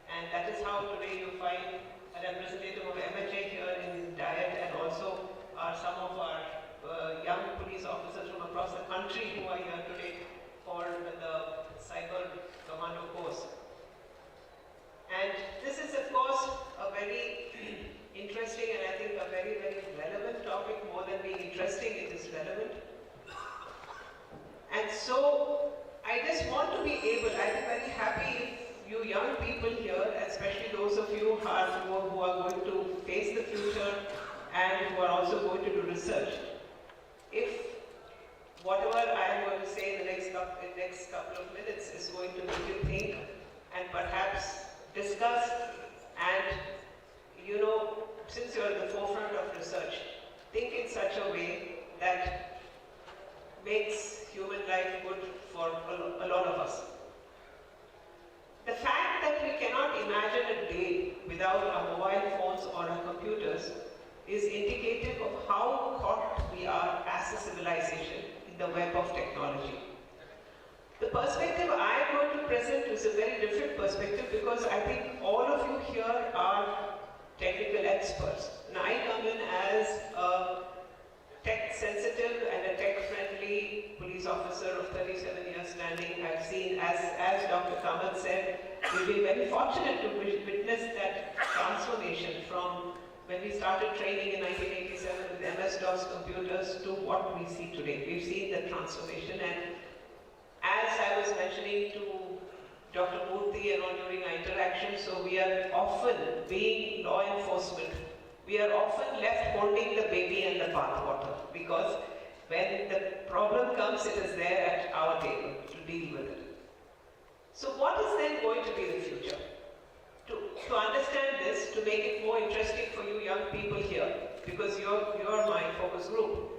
and that is how today you find a representative of MHA here in DIET, and also some of our young police officers from across the country who are here today for the Cyber Commando course. And this is, of course, a very interesting and I think a very, very relevant topic. More than being interesting, it is relevant. And so, I just want to be able, I'd be very happy if you young people here, especially those of you who are going to face the future and who are also going to do research, if whatever I am going to say in the next couple of minutes is going to make you think and perhaps discuss, and since you are at the forefront of research, think in such a way that makes human life good for a lot of us. The fact that we cannot imagine a day without our mobile phones or our computers is indicative of how caught we are as a civilization in the web of technology. The perspective I am going to present is a very different perspective, because I think all of you here are technical experts. And I come in as a tech-sensitive and a tech-friendly police officer of 37 years standing. I've seen, as Dr. Kamath said, we've been very fortunate to witness that transformation from when we started training in 1987 with MS-DOS computers to what we see today. We've seen the transformation, and as I was mentioning to Dr. Murthy and all during our interaction, so we are often, being law enforcement, we are often left holding the baby and the bathwater, because when the problem comes, it is there at our table to deal with it. So what is then going to be the future? To understand this, to make it more interesting for you young people here, because you're my focus group,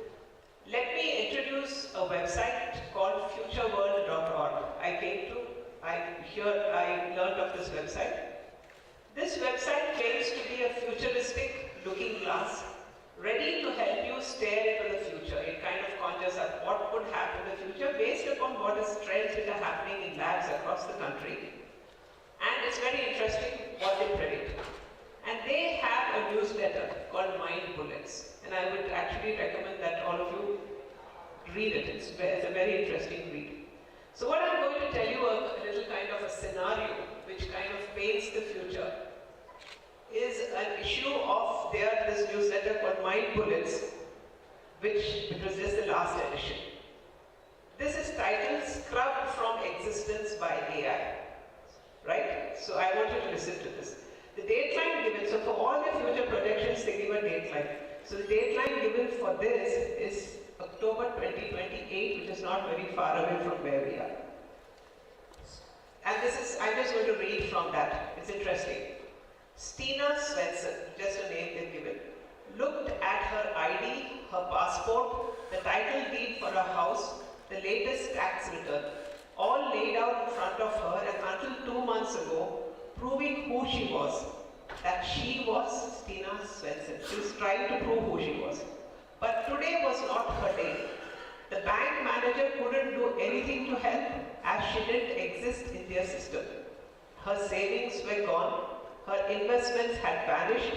let me introduce a website called futureworld.org. I learned of this website. This website claims to be a futuristic looking glass, ready to help you stare into the future. It kind of conjures up what could happen in the future based upon what is trends which are happening in labs across the country. And it's very interesting what they predict. And they have a newsletter called Mind Bullets. And I would actually recommend that all of you read it. It's a very interesting read. So what I'm going to tell you, a little kind of a scenario which kind of paints the future, is an issue of this newsletter called Mind Bullets, which was just the last edition. This is titled Scrubbed from Existence by AI. Right? So I want you to listen to this. The dateline given, so for all the future projections, they give a dateline. So the dateline given for this is October 2028, which is not very far away from where we are. And I'm just going to read from that. It's interesting. Stina Svensson, just a name they've given, looked at her ID, her passport, the title deed for her house, the latest tax return, all laid out in front of her, and until 2 months ago, proving who she was, that she was Stina Svensson. She was trying to prove who she was. But today was not her day. The bank manager couldn't do anything to help, as she didn't exist in their system. Her savings were gone, her investments had vanished,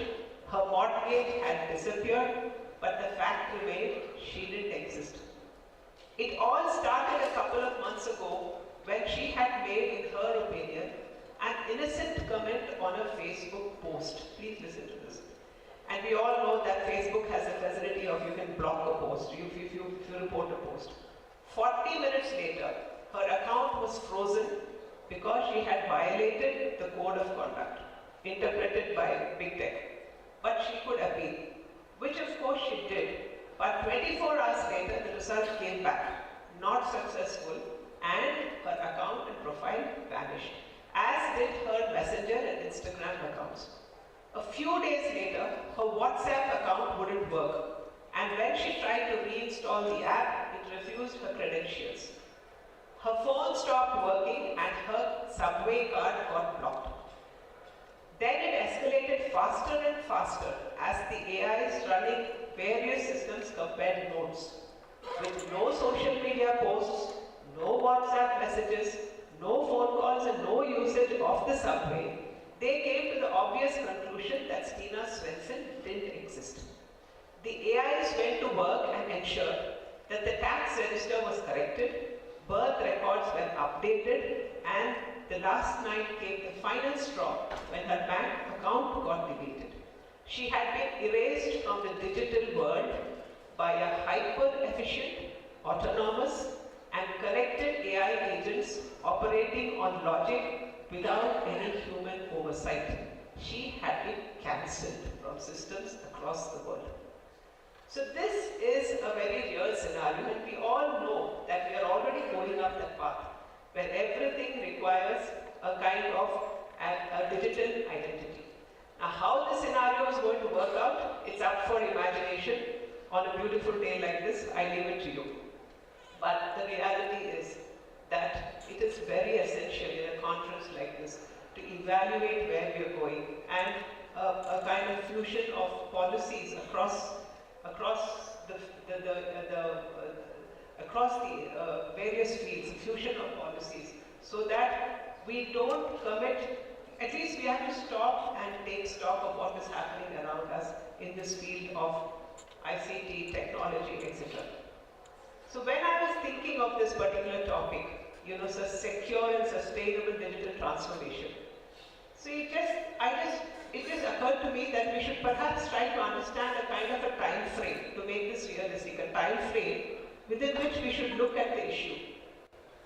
her mortgage had disappeared, but the fact remained she didn't exist. It all started a couple of months ago when she had made, in her opinion, an innocent comment on a Facebook post. Please listen to this. And we all know that Facebook has the facility of you can block a post if you report a post. 40 minutes later, her account was frozen because she had violated the code of conduct interpreted by Big Tech. But she could appeal, which of course she did. But 24 hours later, the result came back, not successful, and her account and profile vanished, as did her Messenger and Instagram accounts. A few days later, her WhatsApp account wouldn't work, and when she tried to reinstall the app, it refused her credentials. Her phone stopped working and her subway card got blocked. Then it escalated faster and faster as the AIs running various systems compared notes. With no social media posts, no WhatsApp messages, no phone calls and no usage of the subway, they came to the obvious conclusion that Stina Svensson didn't exist. The AIs went to work and ensured that the tax register was corrected, birth records were updated, and the last night came the final straw when her bank account got deleted. She had been erased from the digital world by a hyper-efficient, autonomous, and connected AI agents operating on logic without any human oversight. She had been cancelled from systems across the world. So this is a very real scenario, and we all know that we are already going up that path, where everything requires a kind of a digital identity. Now, how this scenario is going to work out, it's up for imagination. On a beautiful day like this, I leave it to you. But the reality is that it is very essential in a conference like this to evaluate where we are going, and a kind of fusion of policies across the various fields, fusion of policies, so that we don't commit, at least we have to stop and take stock of what is happening around us in this field of ICT, technology, etc. So when I was thinking of this particular topic, so secure and sustainable digital transformation, so it just occurred to me that we should perhaps try to understand a kind of a time frame to make this realistic, a time frame within which we should look at the issue.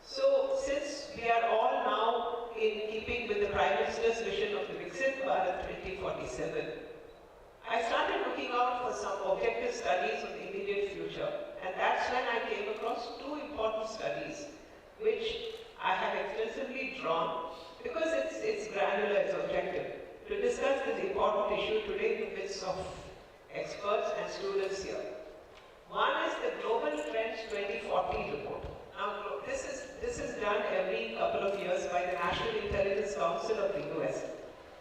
So since we are all now in keeping with the Prime Minister's vision of the Viksit Bharat 2047, I started looking out for some objective studies of the immediate future, and that's when I came across two important studies which I have extensively drawn because it's granular, it's objective, to discuss this important issue today in the midst of experts and students here. One is the Global Trends 2040 report. Now, this is done every couple of years by the National Intelligence Council of the US,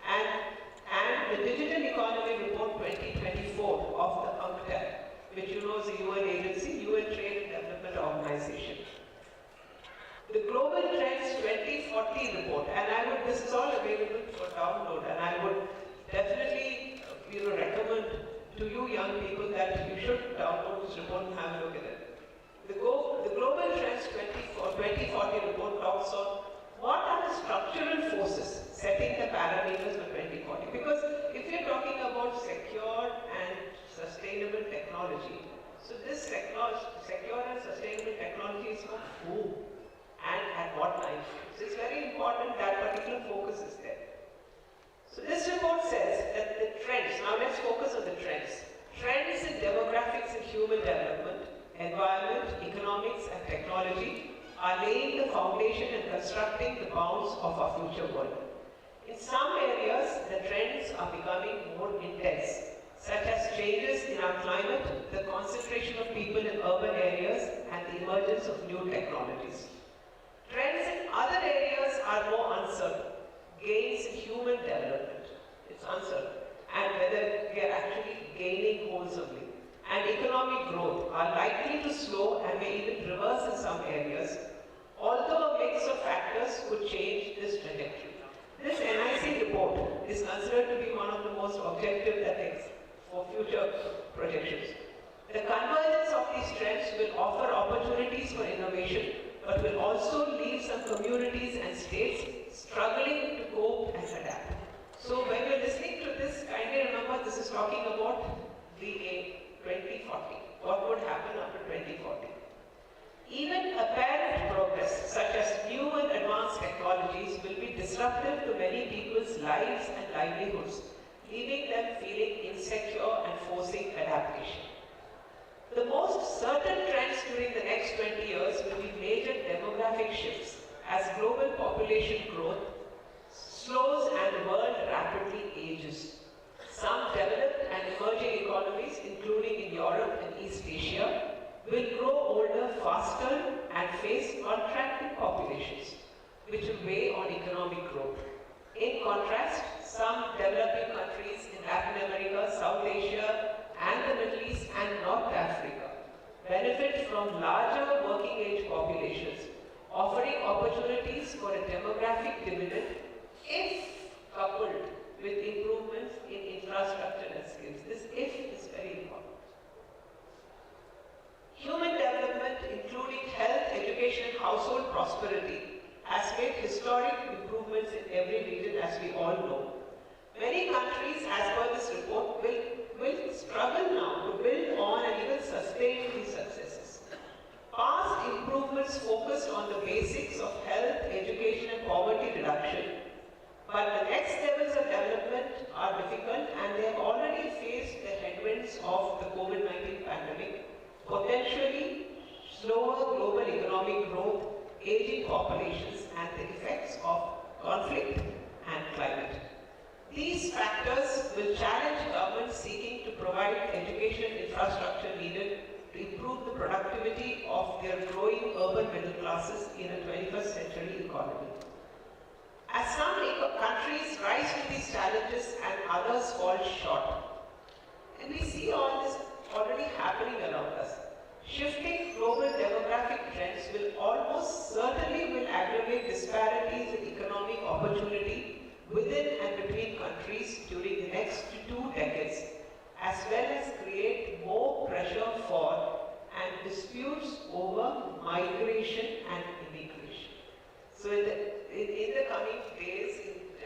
and the Digital Economy Report 2024 of the UNCTAD, which is a UN agency, UN Trade and Development Organization. The Global Trends 2040 report, and this is all available for download, and I would definitely recommend to you young people that you should download this report and have a look at it. The Global Trends 2040 report talks on what are the structural forces setting the parameters for 2040. Because if you're talking about secure and sustainable technology, so this secure and sustainable technology is for who and at what time. So it's very important that particular focus is there. So this report says that the trends, now let's focus on the trends. Trends in demographics and human development, environment, economics and technology are laying the foundation and constructing the bounds of our future world. In some areas, the trends are becoming more intense, such as changes in our climate, the concentration of people in urban areas, and the emergence of new technologies. Trends in other areas are more uncertain. Gains in human development, it's uncertain, and whether we are actually gaining wholesomely. And economic growth are likely to slow and may even reverse in some areas, although a mix of factors could change this trajectory. This NIC report is considered to be one of the most objective ethics for future projections. The convergence of these trends will offer opportunities for innovation, but will also leave some communities and states struggling to cope and adapt. So when you're listening to this, kindly remember this is talking about the 2040. What would happen after 2040? Even apparent progress, such as new and advanced technologies, will be disruptive to many people's lives and livelihoods, leaving them feeling insecure and forcing adaptation. The most certain trends during the next 20 years will be major demographic shifts as global population growth slows and the world rapidly ages. Some developed and emerging economies, including in Europe and East Asia, will grow older faster and face contracting populations, which will weigh on economic growth. In contrast, some developing countries in Latin America, South Asia, and the Middle East and North Africa benefit from larger working age populations, offering opportunities for a demographic dividend if coupled with improvements in infrastructure and skills. This if is very important. Human development, including health, education, and household prosperity, has made historic improvements in every region, as we all know. Many countries, as per this report, will struggle now to build on and even sustain these successes. Past improvements focused on the basics of health, education, and poverty reduction, but the next levels of development are difficult, and they have already faced the headwinds of the COVID-19 pandemic, potentially slower global economic growth, aging populations, and the effects of conflict and climate. These factors will challenge governments seeking to provide education infrastructure needed to improve the productivity of their growing urban middle classes in a 21st century economy. As some countries rise to these challenges and others fall short, and we see all this already happening around us, shifting global demographic trends will almost certainly aggravate disparities in economic opportunity within and between countries during the next 2 decades, as well as create more pressure for and disputes over migration and immigration. So in the coming days,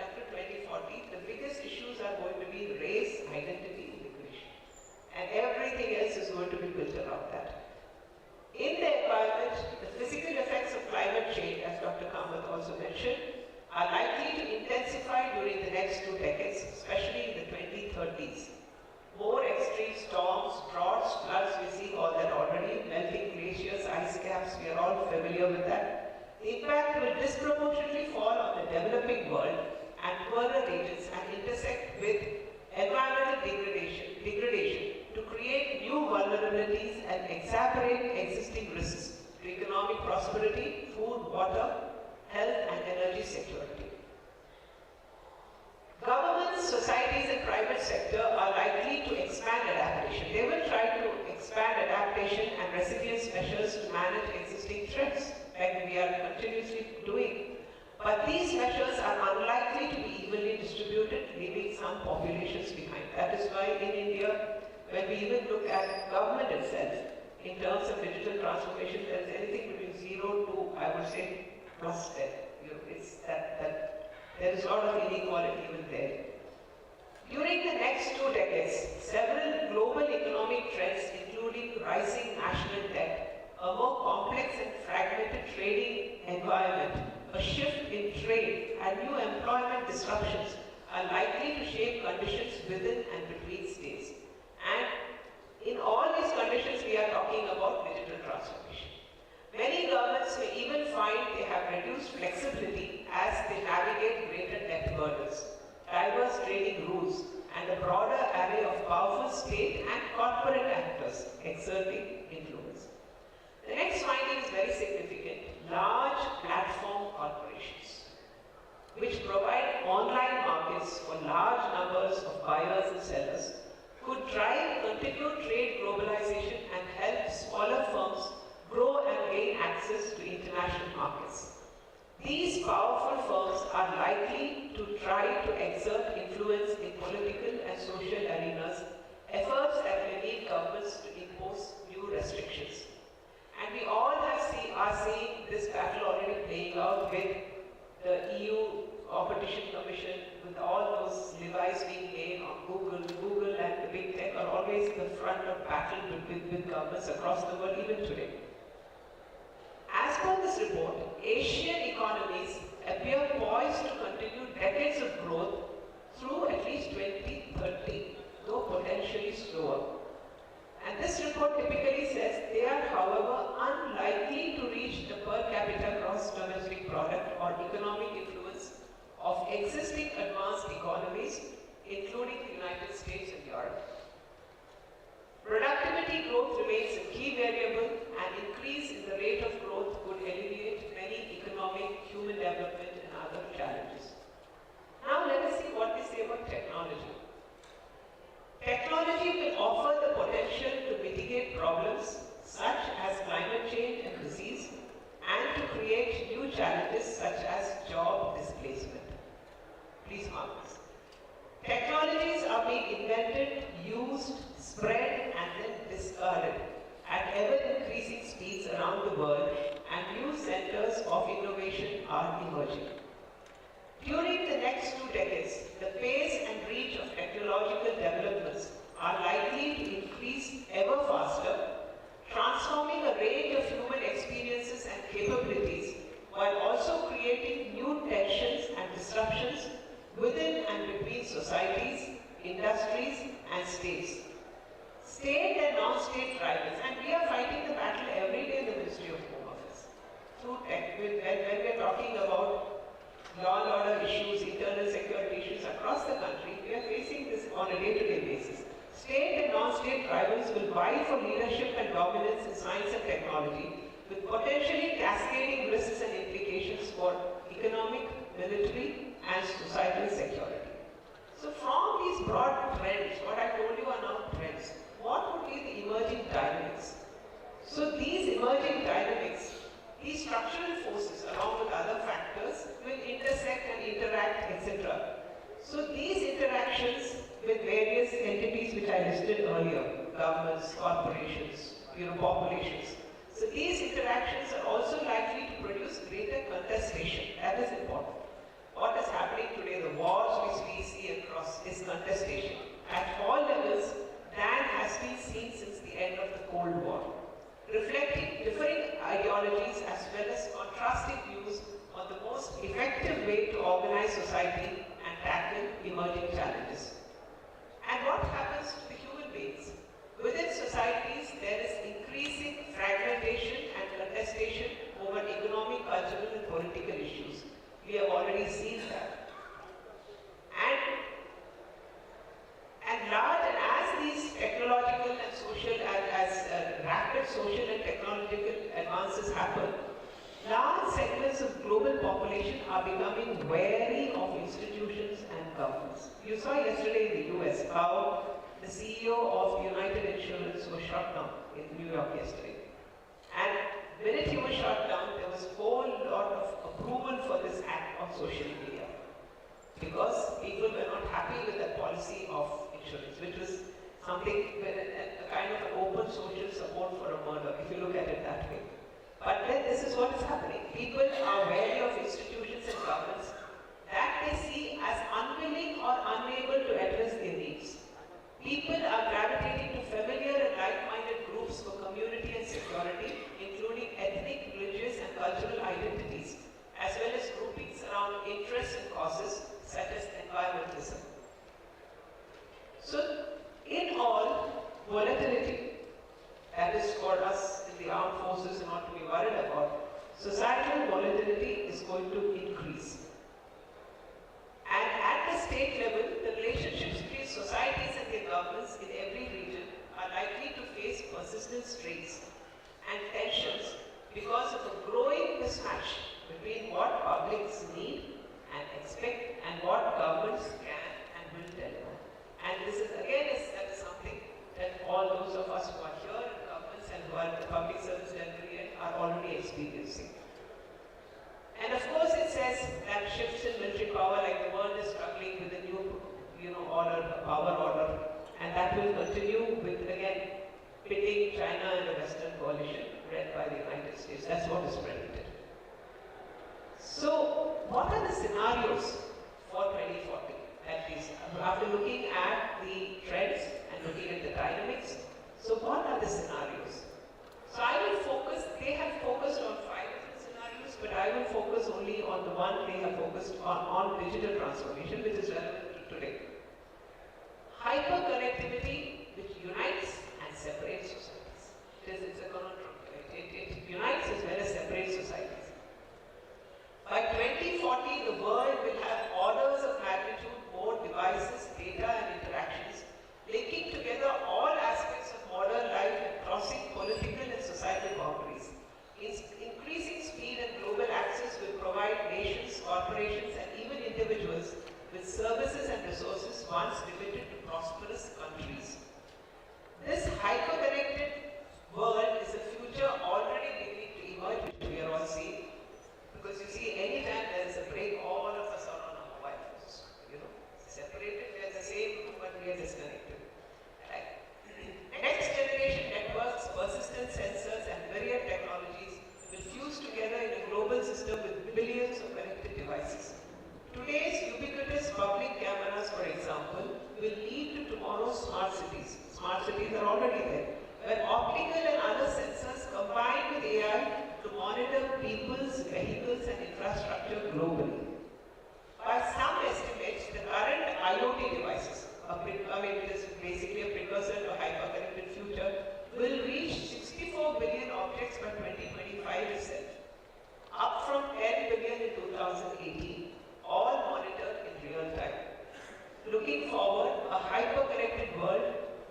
after 2040, the biggest issues are going to be race, identity, immigration. And everything else is going to be built around that. In the environment, the physical effects of climate change, as Dr. Kamath also mentioned, are likely to intensify during the next 2 decades, especially in the 2030s. More extreme storms, droughts, floods, we see all that already, melting glaciers, ice caps, we are all familiar with that. The impact will disproportionately fall on the developing world and poorer regions and intersect with environmental degradation to create new vulnerabilities and exacerbate existing risks to economic prosperity, food, water, health, and energy security. Governments, societies, and private sector are likely to expand adaptation. They will try to expand adaptation and resilience measures to manage existing threats, like we are continuously doing. But these measures are unlikely to be evenly distributed, leaving some populations behind. That is why in India, when we even look at government itself, in terms of digital transformation, there is anything between 0 to, I would say, plus 10. It's that there is a lot of inequality even there. During the next 2 decades, several global economic trends, including rising national debt, a more complex and fragmented trading environment, a shift in trade, and new employment disruptions are likely to shape conditions within and between states. And in all these conditions, we are talking about digital transformation. Many governments may even find they have reduced flexibility as they navigate greater debt burdens, diverse trading rules, and a broader array of powerful state and corporate actors exerting influence. The next finding is very significant. Large platform corporations, which provide online markets for large numbers of buyers and sellers, could drive continued trade globalization and help smaller firms grow and gain access to international markets. These powerful firms are likely to try to exert influence in political and social arenas, efforts that may lead governments to impose new restrictions. And we all are seeing this battle already playing out with the EU Competition Commission, with all those levies being made on Google. Google and the big tech are always in the front of battle with governments across the world, even today. As per this report, Asian economies appear poised to continue decades of growth through at least 2030, though potentially slower. And this report typically says they are, however, unlikely to reach the per capita gross domestic product or economic influence of existing advanced economies, including the United States and Europe. Productivity growth remains a key variable, and increase in the rate of growth would alleviate many economic, human development and other challenges. Now let us see what they say about technology. Technology will offer the potential to mitigate problems such as climate change and disease, and to create new challenges such as job displacement. Please mark this. Technologies are being invented, used, spread, and then discarded at ever-increasing speeds around the world, and new centers of innovation are emerging. During the next 2 decades, the pace and reach of technological developments are likely to increase ever faster, transforming a range of human experiences and capabilities, while also creating new tensions and disruptions within and between societies, industries, and states. State and non-state drivers, and we are fighting the battle every day in the Ministry of Home Affairs. Through tech, when we are talking about law and order issues, internal security issues across the country, we are facing this on a day-to-day basis. State and non-state drivers will vie for leadership and dominance in science and technology, with potentially cascading risks and implications for economic, military, and societal security. So from these broad trends, what I told you are now trends, what would be the emerging dynamics? So these emerging dynamics, these structural forces along with other factors will intersect and interact, etc. So these interactions with various entities which I listed earlier, governments, corporations, populations. So these interactions are also likely to produce greater contestation. That is important. What is happening today, the wars which we see across, is contestation. At all levels, that has been seen since the end of the Cold War, reflecting differing ideologies as well as contrasting views on the most effective way to organize society and tackle emerging challenges. And what happens to the human beings? Within societies, there is increasing fragmentation and contestation over economic, cultural, and political issues. We have already seen that. And large, and as these technological and social, as rapid social and technological advances happen, large segments of global population are becoming wary of institutions and governments. You saw yesterday in the US how the CEO of United Insurance was shut down in New York yesterday. And the minute he was shut down, there was a whole lot of approval for this act on social media, because people were not happy with the policy of insurance, which was something, a kind of an open social support for a murder, if you look at it that way. But then this is what is happening. People are wary of institutions and governments that they see as unwilling or unable to address their needs. People are gravitating to familiar and like-minded groups for community and security, including ethnic, religious, and cultural identities, as well as groupings around interests and causes such as environmentalism. So, in all, volatility, that is for us in the armed forces not to be worried about, societal volatility is going to increase. And at the state level, the relationships between societies and their governments in every region are likely to face persistent strains and tensions because of a growing mismatch between what publics need and expect and what governments can and will deliver. And this is again is something that all those of us who are here in governments and who are in the public service delivery are already experiencing. And of course, says that shifts in military power, like the world is struggling with the new, order, the power order, and that will continue with, again, pitting China and the Western coalition led by the United States. That's what is predicted. So, what are the scenarios for 2040? At least, after looking at the trends and looking at the dynamics, so what are the scenarios? So I will focus, they have focused on 5 different scenarios, but I will focus only on the one they have focused on digital transformation, which is relevant to today. Hyperconnectivity, which unites and separates societies. It's a conundrum. It unites as well as separates societies. By 2040, the world will have orders of magnitude more devices, data and interactions, linking together all aspects of modern life and crossing political and societal boundaries. Increasing speed and global access will provide nations, corporations and even individuals with services and resources once limited to prosperous countries. This hyper-connected world is a future already beginning to emerge, which we are all seeing. Because you see, anytime there is a break, all of us are on our mobile phones. Separated, we are the same, but we are disconnected. Right? Next generation networks, persistent sensors, and myriad technologies will fuse together in a global system with billions of connected devices. Today's ubiquitous public cameras, for example, will lead to tomorrow's smart cities. Smart cities are already there, where optical and other sensors combine with AI to monitor people's vehicles and infrastructure globally. By some estimates, the current IoT devices, it is basically a precursor to a hyper-connected future, will reach 64 billion objects by 2025 itself, up from 10 billion in 2018, all monitored in real time. Looking forward, a hyper-connected world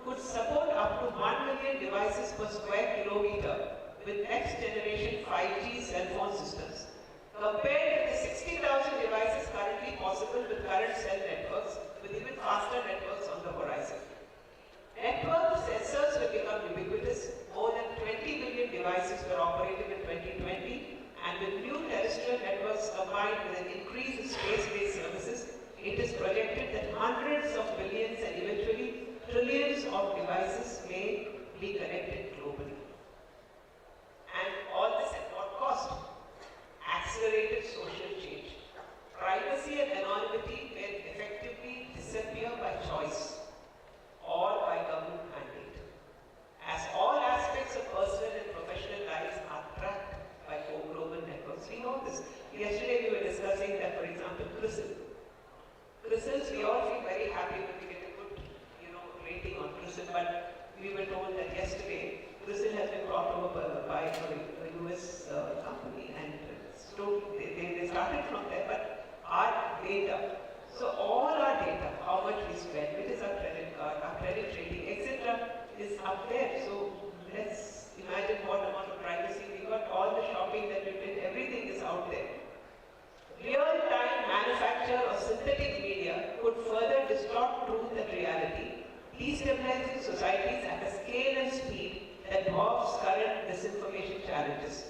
could support up to 1 million devices per square kilometer with next-generation 5G cell phone systems. Compared with the 60,000 devices currently possible with current cell networks, with even faster networks on the horizon. Network sensors will become ubiquitous. More than 20 billion devices were operated in 2020, and with new terrestrial networks combined with an increase in space-based services, it is projected that hundreds of billions and eventually trillions of devices may be connected globally. And all this at what cost? Accelerated social change. Privacy and anonymity will effectively disappear by choice or by government mandate, as all aspects of personal and professional lives are tracked by global networks. We know this. Yesterday we were discussing that, for example, crystals, we all feel very happy when we get a good, rating on crystal, but we were told that yesterday crystal has been brought over by a US company, and they started from there, but our data, so all our data, how much we spend, which is our credit card, our credit rating, etc., is up there. So let's imagine what amount of privacy we got. All the shopping that we did, everything is out there. Real-time manufacture of synthetic media could further distort truth and reality, destabilizing societies at a scale and speed that dwarfs current disinformation challenges.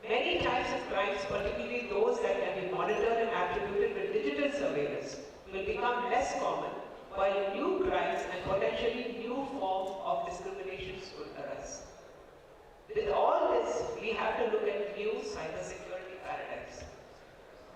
Many types of crimes, particularly those that can be monitored and attributed with digital surveillance, will become less common, while new crimes and potentially new forms of discriminations will arise. With all this, we have to look at new cybersecurity paradigms.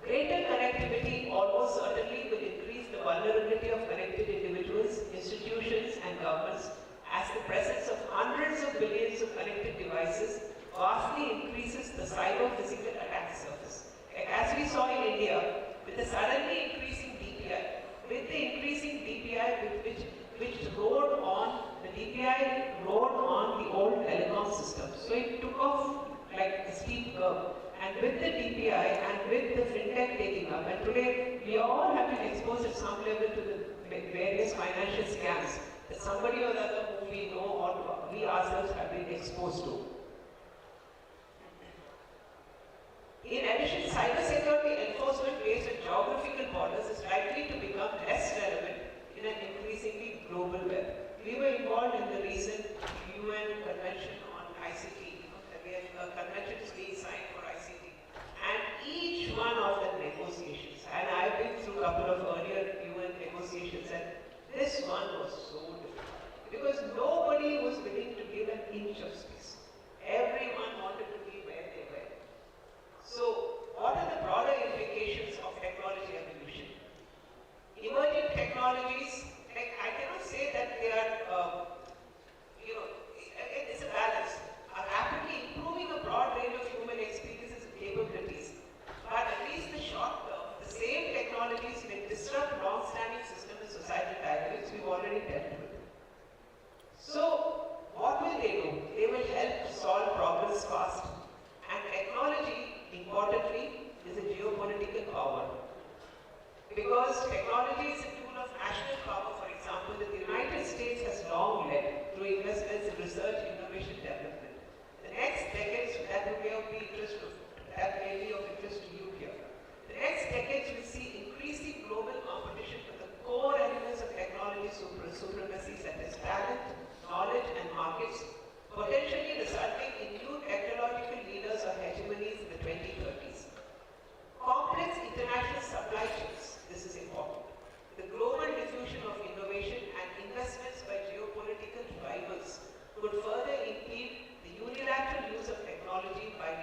Greater connectivity almost certainly will increase the vulnerability of connected individuals, institutions, and governments, as the presence of hundreds of billions of connected devices vastly increases the cyber-physical attack surface. As we saw in India, with the suddenly increasing DPI, with the increasing DPI which rode on, the DPI rode on the old telecom system. So it took off like a steep curve. And with the DPI and with the fintech taking up, and today we all have been exposed at some level to the various financial scams that somebody or the other whom we know or we ourselves have been exposed to. In addition, cybersecurity enforcement based on geographical borders is likely to become less relevant in an increasingly global web. We were involved in the recent UN Convention on ICT. A convention is being signed for ICT. And each one of them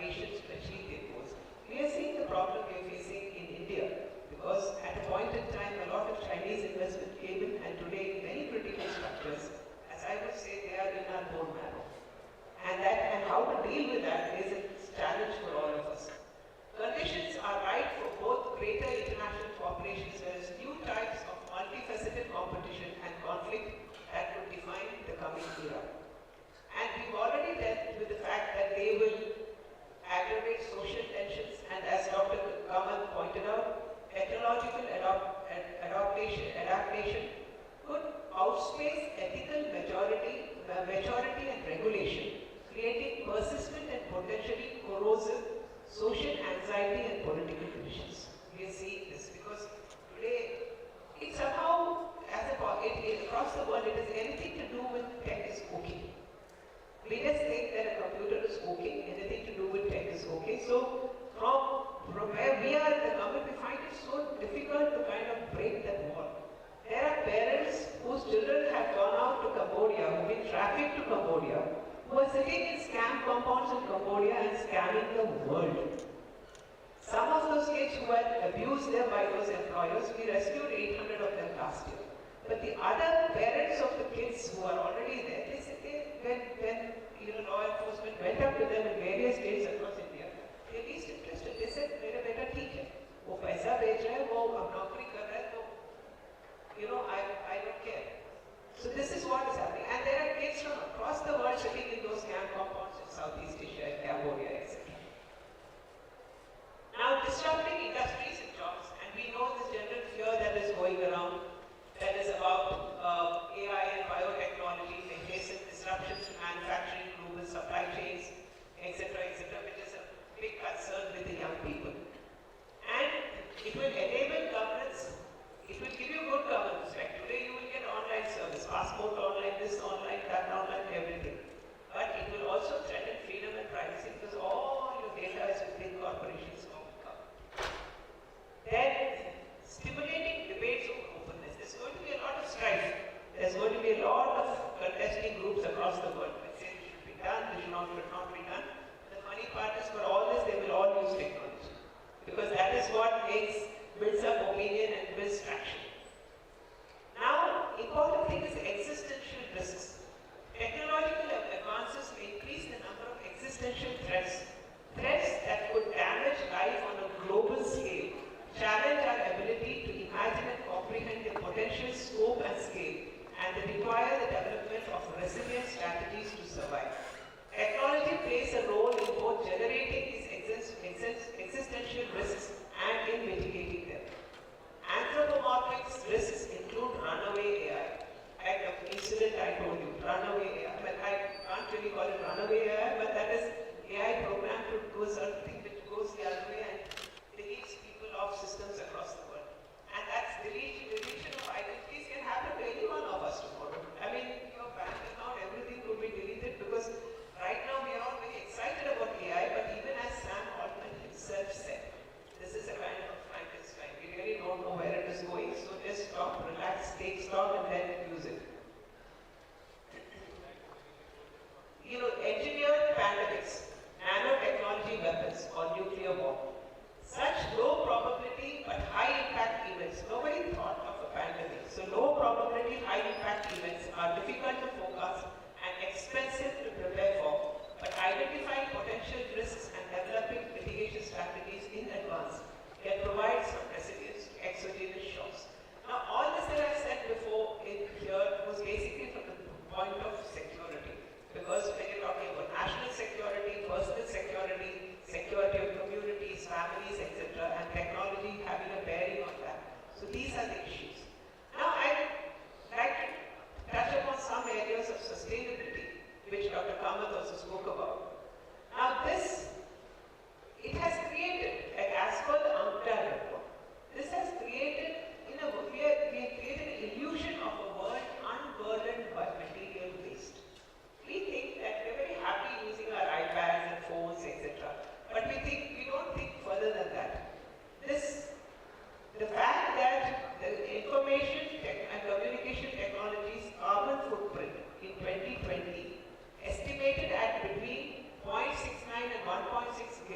nations to achieve their goals. We are seeing the problem we are facing in India because at a point in time a lot of Chinese investment came in and today in many critical structures, as I would say, they are in our bone marrow. And how to deal with that is a challenge for all of us. Conditions are right for both greater international cooperation as well as new types of multifaceted competition and conflict that could define the coming era. And we've already dealt with the fact that they will aggravate social tensions, and as Dr. Kamal pointed out, technological adaptation could outspace ethical maturity and regulation, creating persistent and potentially corrosive social anxiety and political divisions. We are seeing this because today it somehow, across the world, it has anything to do with tech is okay. We just think that a computer is okay, anything to do with tech is okay. So from where we are in the government, we find it so difficult to kind of break that wall. There are parents whose children have gone out to Cambodia, who've been trafficked to Cambodia, who are sitting in scam compounds in Cambodia and scamming the world. Some of those kids who had abused them by those employers, we rescued 800 of them last year. But the other parents of the kids who are already there, they said when law enforcement went up to them in various states across India, they least interested. They said, "मेरा बेटा ठीक है, वो पैसा भेज रहा है, वो अब नौकरी कर रहा है, तो I don't care." So this is what is happening, and there are kids from across the world sitting in those camp compounds in Southeast Asia, Cambodia, etc. Now, disrupting industries and jobs, and we know this general fear that is going around, that is about AI and biotechnology, may hasten disruptions to manufacturing, global supply chains, etc., which is a big concern with the young people. And it will enable governance, it will give you good governance. Like today you will get online service, passport online, this online, that online, everything. But it will also threaten freedom and privacy because all your data is with big corporations. Then, stimulating debates on openness. There's going to be a lot of strife. There's going to be a lot of contesting groups across the world. They say this should be done, this should not be done. The funny part is for all this, they will all use technology. Because that is what builds up opinion and builds traction. Now, important thing is existential risks. Technological advances will increase the number of existential threats. Threats that could damage life on a global scale, challenge our ability to imagine and comprehend the potential scope and scale, and they require the development of resilient strategies to survive. Technology plays a role in both generating these existential risks and in mitigating them. Anthropomorphic risks include runaway AI. Like the incident I told you, runaway AI. But I can't really call it runaway AI, but that is AI programmed to do a certain thing which goes the other way and deletes people off systems across the world. And that's deletion of identities can happen to any one of us tomorrow. I mean, your bank account, everything could be deleted because right now we are all very excited about AI, but even as Sam Altman himself said, this is a kind of Frankenstein. We really don't know where it is going, so just stop, relax, take stock, and then use it. Engineered pandemics, nanotechnology weapons, or nuclear war. Such low probability but high impact events, nobody thought of a pandemic. So low probability, high impact events are difficult to forecast and expensive to prepare for, but identifying potential risks and developing mitigation strategies in advance can provide some resilience to exogenous shocks. Now, all this that I said before in here was basically from the point of security, because when you're talking about national security, personal security, security of communities, families, etc., and technology having a bearing on that. So these are the issues. Now, I'd like to touch upon some areas of sustainability, which Dr. Kamath also spoke about. Now, it has created, like as per the UNCTAD report, this has created, we have created an illusion of a world unburdened by material waste. We think that we're very happy using our iPads and phones, etc. But we don't think further than that. The fact that the information and communication technologies carbon footprint in 2020 estimated at between 0.69 and 1.6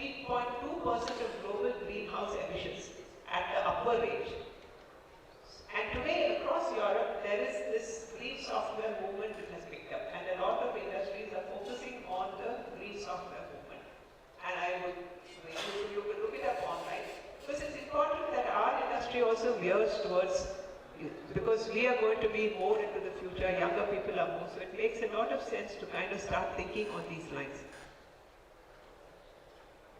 3.2% of global greenhouse emissions at the upper range. And today across Europe, there is this green software movement that has picked up, and a lot of industries are focusing on the green software movement. And you could look it up online, because it's important that our industry also veers towards, because we are going to be more into the future, younger people are more, so it makes a lot of sense to kind of start thinking on these lines.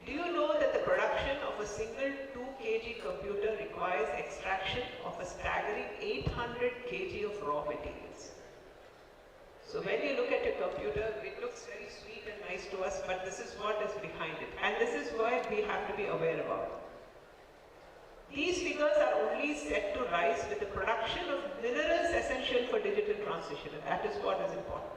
Do you know that the production of a single 2 kg computer requires extraction of a staggering 800 kg of raw materials? So when you look at a computer, it looks very sweet and nice to us, but this is what is behind it. And this is what we have to be aware about. These figures are only set to rise with the production of minerals essential for digital transition, and that is what is important.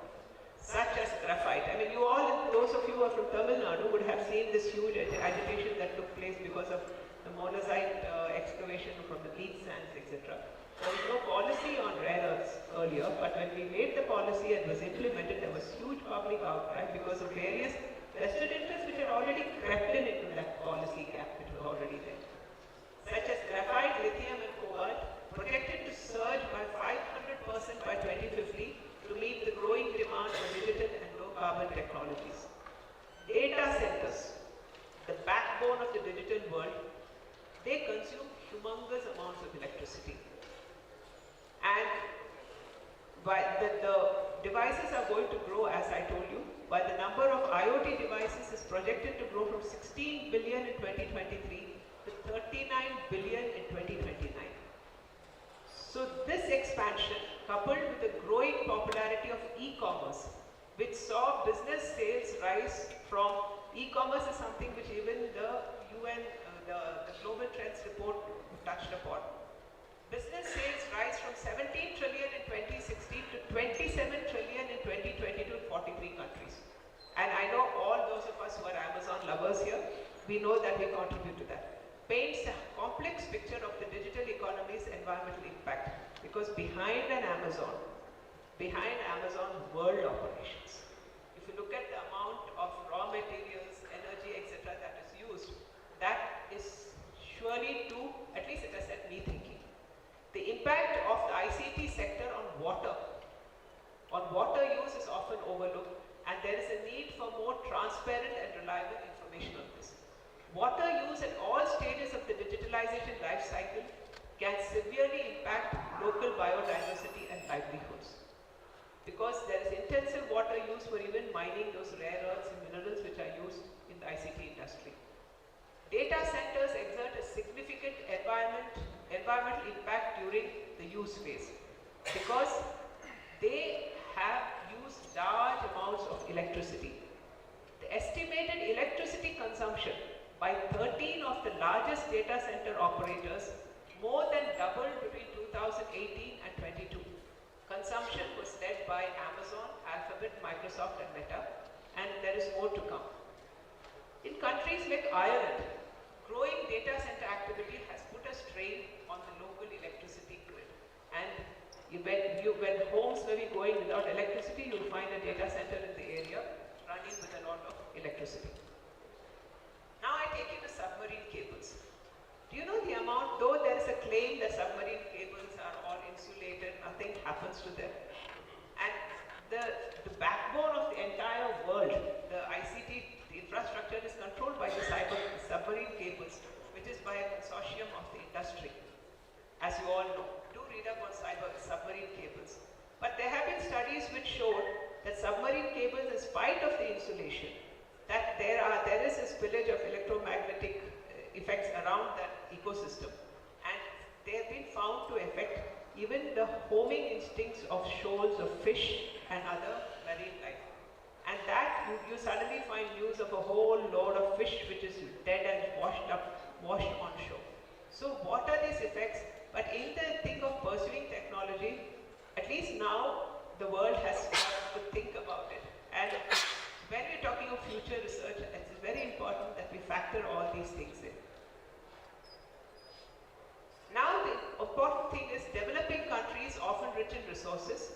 Such as graphite. I mean, you all, those of you who are from Tamil Nadu would have seen this huge agitation that took place because of the monazite excavation from the beach sands, etc. There was no policy on rare earths earlier, but when we made the policy and was implemented, there was huge public outcry because of various vested interests which had already crept into that policy gap which was already there. Such as graphite, lithium and cobalt, projected to surge by 500% by 2050 to meet the growing demand for digital and low-carbon technologies. Data centers, the backbone of the digital world, they consume humongous amounts of electricity. And the devices are going to grow, as I told you, while the number of IoT devices is projected to grow from 16 billion in 2023 to 39 billion in 2029. So this expansion, coupled with the growing popularity of e-commerce, which saw business sales rise from, e-commerce is something which even the UN, the Global Trends report touched upon. Business sales rise from 17 trillion in 2016 to 27 trillion in 2022 in 43 countries. And I know all those of us who are Amazon lovers here, we know that we contribute to that. Paints a complex picture of the digital economy's environmental impact, because behind Amazon world operations, if you look at the amount of raw materials, energy, etc. that is used, that is surely to, at least it has set me thinking. The impact of the ICT sector on water use is often overlooked, and there is a need for more transparent and reliable information on this. Water use at all stages of the digitalization life cycle can severely impact local biodiversity and livelihoods, because there is intensive water use for even mining those rare earths and minerals which are used in the ICT industry. Data centers exert a significant environmental impact during the use phase, because they have used large amounts of electricity. The estimated electricity consumption by 13 of the largest data center operators more than doubled between 2018 and 22. Consumption was led by Amazon, Alphabet, Microsoft and Meta, and there is more to come. In countries like Ireland, growing data center activity has put a strain on the local electricity grid. And when homes may be going without electricity, you'll find a data center in the area running with a lot of electricity. Now I take you to submarine cables. Do you know the amount, though there is a claim that submarine cables are all insulated, nothing happens to them. And the backbone of the entire world, the ICT infrastructure is controlled by the submarine cables, which is by a consortium of the industry. As you all know, do read up on submarine cables. But there have been studies which showed that submarine cables, in spite of the insulation, that there is a spillage of electromagnetic effects around that ecosystem, and they have been found to affect even the homing instincts of shoals of fish and other marine life. And that you suddenly find news of a whole load of fish which is dead and washed on shore. So what are these effects? But in the thing of pursuing technology, at least now the world has started to think about it. And when we're talking of future research, it's very important that we factor all these things in. Now the important thing is, developing countries, often rich in resources,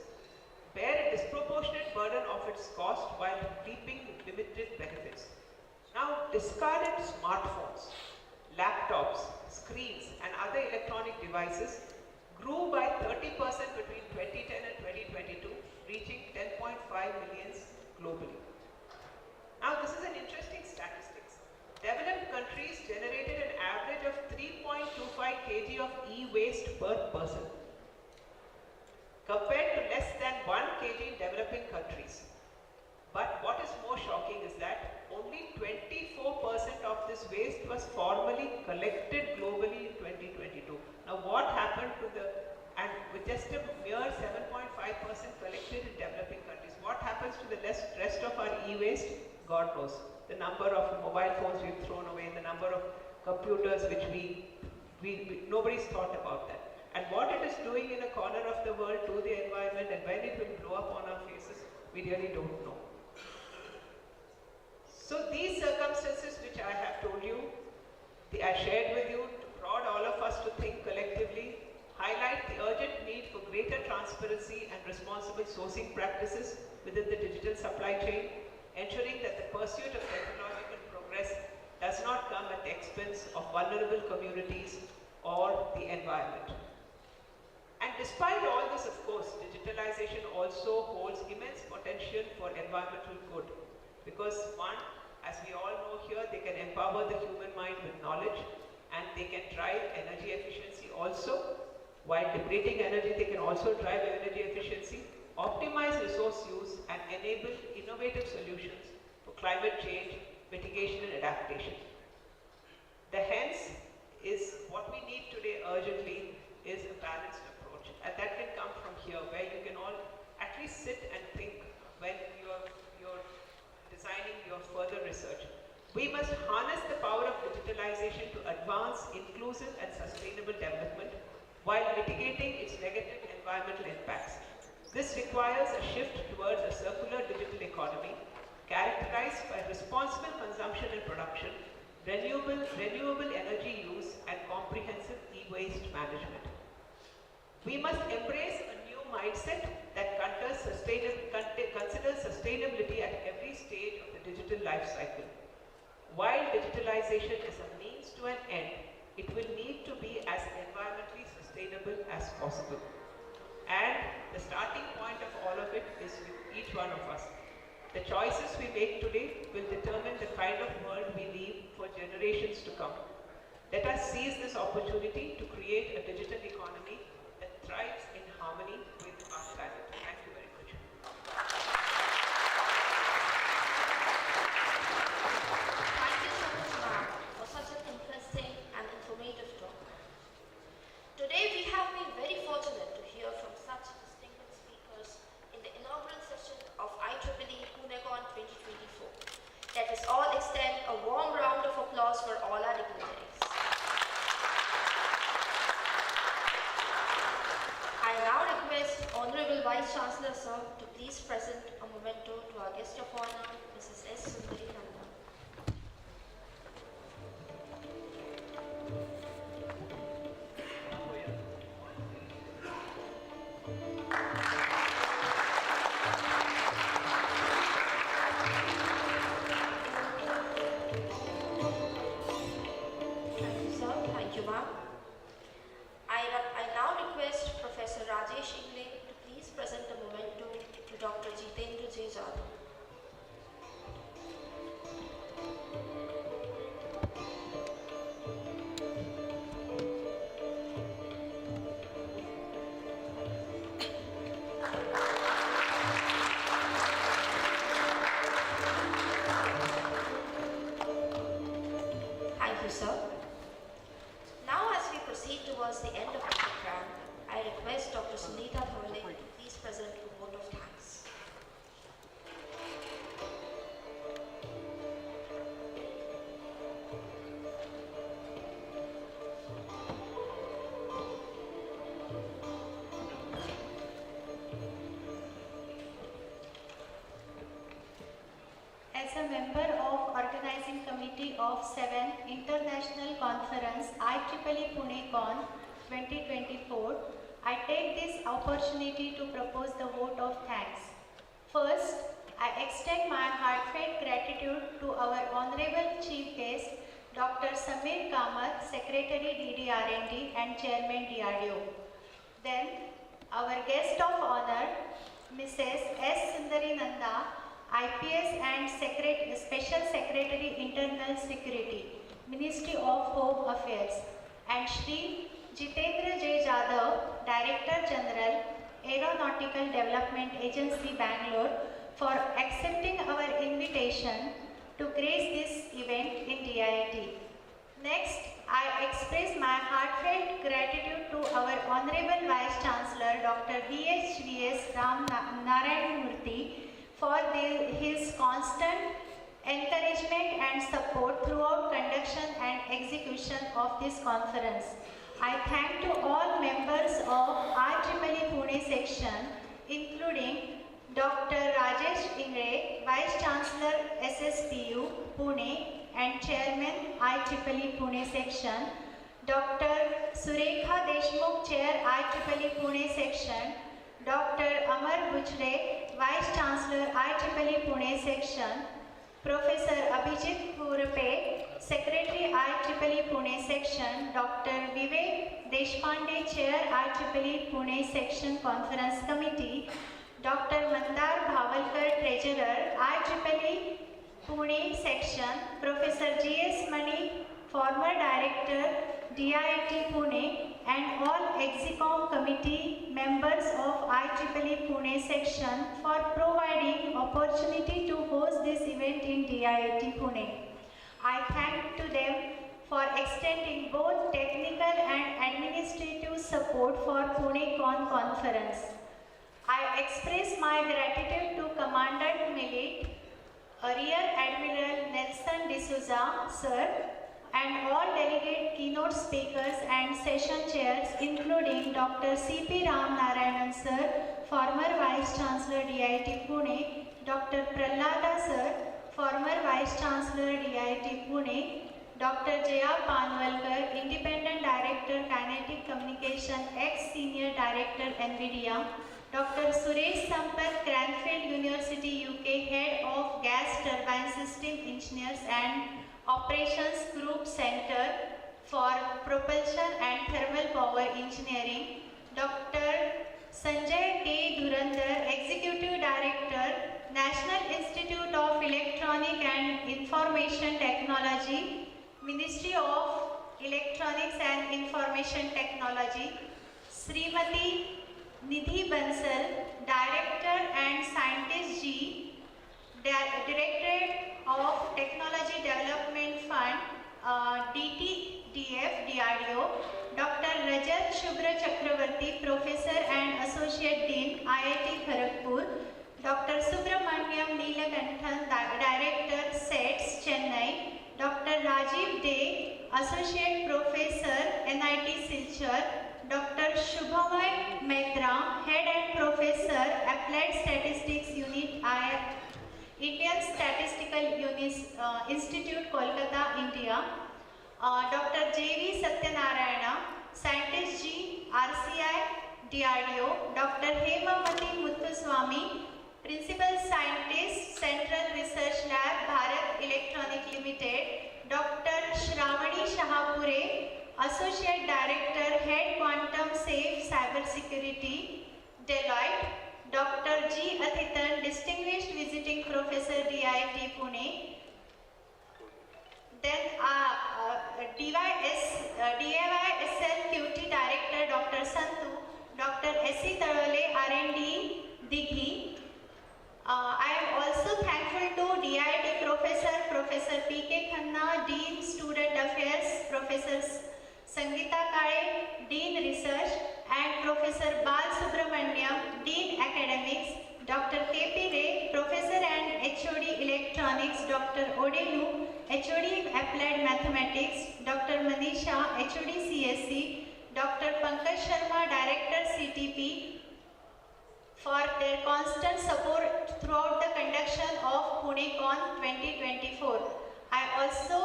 bear a disproportionate burden of its cost while reaping limited benefits. Now, discarded smartphones, laptops, screens, and other electronic devices grew by 30% between 2010 and 2022, reaching 10.5 million globally. Now, this is an interesting statistics. Developed countries generated an average of 3.25 kg of e-waste per person, compared to less than 1 kg in developing countries. But what is more shocking is that only 24% of this waste was formally collected globally in 2022. Now, what happened to and with just a mere 7.5% collected in developing countries, what happens to the rest of our e-waste? God knows. The number of mobile phones we've thrown away, the number of computers which nobody's thought about that. And what it is doing in a corner of the world to the environment, and when it will blow up on our faces, we really don't know. So these circumstances which I have told you, I shared with you to prod all of us to think collectively, highlight the urgent need for greater transparency and responsible sourcing practices within the digital supply chain, ensuring that the pursuit of technological progress does not come at the expense of vulnerable communities or the environment. And despite all this, of course, digitalization also holds immense potential for environmental good. Because one, as we all know here, they can empower the human mind with knowledge, and they can drive energy efficiency also. While liberating energy, they can also drive energy efficiency, optimize resource use, and enable innovative solutions for climate change, mitigation, and adaptation. The hence is what we need today urgently is a balanced approach, and that can come from here, where you can all at least sit and think when you're designing your further research. We must harness the power of digitalization to advance inclusive and sustainable development while mitigating its negative environmental impacts. This requires a shift towards a circular digital economy characterized by responsible consumption and production, renewable energy use, and comprehensive e-waste management. We must embrace a new mindset that considers sustainability at every stage of the digital life cycle. While digitalization is a means to an end, it will need to be as environmentally sustainable as possible. And the starting point of all of it is with each one of us. The choices we make today will determine the kind of world we leave for generations to come. Let us seize this opportunity to create a digital economy that thrives in harmony with our planet. Thank you very much. Thank you so much, ma'am, for such an interesting and informative talk. Today we have been very fortunate to hear from such distinguished speakers in the inaugural session of IEEE PUNECON 2024. Let us all extend a warm round of applause for all our dignitaries. I now request Honorable Vice Chancellor Sir to please present a memento to our guest of honor, Mrs. S. Sundari Nanda. Thank you, sir. Thank you, ma'am. I now request Professor Rajesh Ingle to please present a memento to Dr. Jitendra J. Jadhav. Thank you, sir. Now, as we proceed towards the end of the program, I request Dr. Sunita Thavale to please present a vote of thanks. As a member of Organizing Committee of 7th International Conference IEEE PUNECON 2024, I take this opportunity to propose the vote of thanks. First, I I extend my heartfelt gratitude to our Honorable Chief Guest, Dr. Samir Kamath, Secretary DDR&D and Chairman DRDO. Then, our guest of honor, Mrs. S. Sundari Nanda, IPS and Special Secretary Internal Security, Ministry of Home Affairs, and Shri Jitendra J. Jadhav, Director General, Aeronautical Development Agency, Bangalore, for accepting our invitation to grace this event in DIIT. Next, I express my heartfelt gratitude to our Honorable Vice Chancellor, Dr. VHVS Ram Narayan Murthy, for his constant encouragement and support throughout conduction and execution of this conference. I thank to all members of IEEE Pune section, including Dr. Rajesh Ingre, Vice Chancellor SSPU Pune and Chairman IEEE Pune section, Dr. Surekha Deshmukh, Chair IEEE Pune section, Dr. Amar Bujre, Vice Chancellor IEEE Pune section, Professor Abhijit Purape, Secretary IEEE Pune section, Dr. Vivek Deshpande, Chair IEEE Pune section Conference Committee, Dr. Mandar Bhavalkar, Treasurer IEEE Pune section, Professor G.S. Mani, former Director DIIT Pune, and all Execom committee members of IEEE Pune section for providing opportunity to host this event in DIIT Pune. I thank to them for extending both technical and administrative support for PUNECON conference. I express my gratitude to Commandant Millet, Rear Admiral Nelson D'Souza, Sir, and all delegate keynote speakers and session chairs, including Dr. C.P. Ram Narayanan, Sir, former Vice Chancellor DIIT Pune, Dr. Prahlada, Sir, former Vice Chancellor DIIT Pune, Dr. Jaya Panwalkar, Independent Director, Kinetic Communication, ex-Senior Director, NVIDIA, Dr. Suresh Sampath, Cranfield University, UK, Head of Gas Turbine System Engineers and Operations Group Center for Propulsion and Thermal Power Engineering, Dr. Sanjay K. Durandar, Executive Director, National Institute of Electronic and Information Technology, Ministry of Electronics and Information Technology, Srimati Nidhi Bansal, Director and Scientist G, Directorate of Technology Development Fund, DTDF, DRDO, Dr. Rajat Shubhra Chakravarti, Professor and Associate Dean, IIT Kharagpur, Dr. Subramaniam Neelakanthan, Director, SETS, Chennai, Dr. Rajiv Dey, Associate Professor, NIT Silchar, Dr. Shubhamay Mehta, Head and Professor, Applied Statistics Unit, Indian Statistical Institute, Kolkata, India, Dr. J.V. Satyanarayana, Scientist G, RCI, DRDO, Dr. Hemamati Muthuswamy, Principal Scientist, Central Research Lab, Bharat Electronic Limited, Dr. Shravani Shahapure, Associate Director, Head Quantum Safe Cyber Security, Deloitte, Dr. G. Athitan, Distinguished Visiting Professor, DIIT Pune. Then DYSL QT Director, Dr. Santu, Dr. S.C. Tawale, R&D, Dighi. I am also thankful to DIIT Professor P.K. Khanna, Dean Student Affairs, Professor Sangeeta Kale, Dean Research, and Professor Bal Subramaniam, Dean Academics, Dr. K.P. Ray, Professor and HOD Electronics, Dr. Odelu, HOD Applied Mathematics, Dr. Manisha, HOD CSC, Dr. Pankaj Sharma, Director CTP, for their constant support throughout the conduction of PUNECON 2024. I also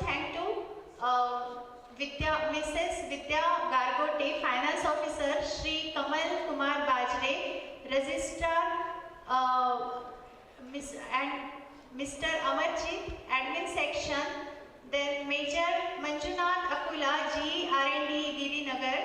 thank to Mrs. Vidya Gargote, Finance Registrar Mr. Amarjit, Admin Section, then Major Manjunath Akula, GE R&D, Girinagar,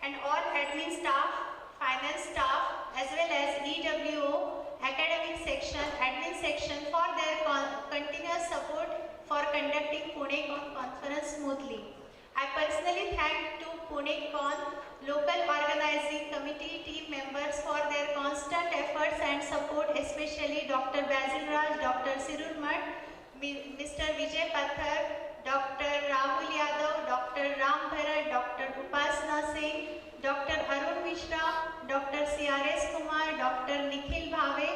and all admin staff, finance staff, as well as EWO, Academic Section, Admin Section for their continuous support for conducting PUNECON conference smoothly. I personally thank to PUNECON local organizing committee team members for their constant efforts and support, especially Dr. Basil Raj, Dr. Sirur Mat, Mr. Vijay Pathar, Dr. Rahul Yadav, Dr. Ram Bharat, Dr. Upasna Singh, Dr. Arun Mishra, Dr. CRS Kumar, Dr. Nikhil Bhave,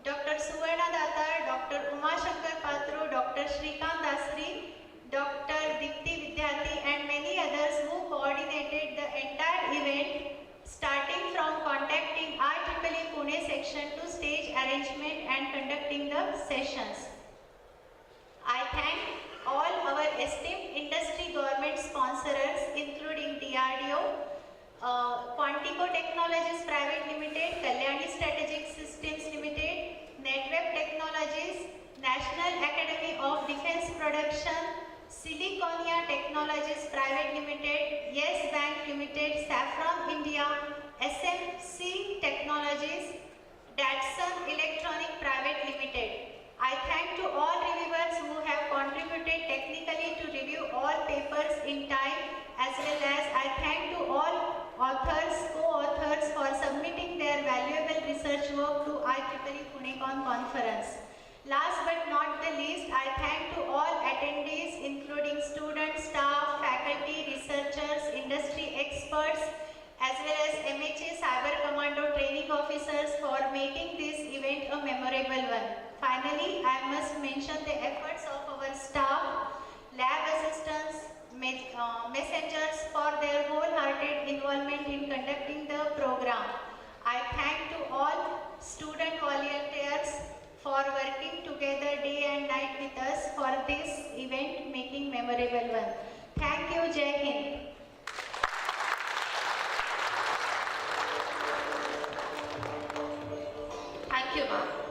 Dr. Suvarna Datar, Dr. Uma Shankar Patru, Dr. Shrikant Dasri, Dr. Dipti Vidyarthi, and many others who coordinated the entire event, starting from contacting IEEE Pune section to stage arrangement and conducting the sessions. I thank all our esteemed industry government sponsors, including DRDO, Quantico Technologies Private Limited, Kalyani Strategic Systems Limited, NetWeb Technologies, National Academy of Defense Production, Siliconia Technologies Private Limited, Yes Bank Limited, Saffron India, SMC Technologies, Datsun Electronic Private Limited. I thank to all reviewers who have contributed technically to review all papers in time, as well as I thank to all authors, co-authors for submitting their valuable research work to IEEE PUNECON conference. Last but not the least, I thank to all attendees, including students, staff, faculty, researchers, industry experts, as well as MHA Cyber Commando training officers for making this event a memorable one. Finally, I must mention the efforts of our staff, lab assistants, messengers for their wholehearted involvement in conducting the program. I thank to all student volunteers for working together day and night with us for this event making memorable one. Thank you, Jai Hind. Thank you, ma'am.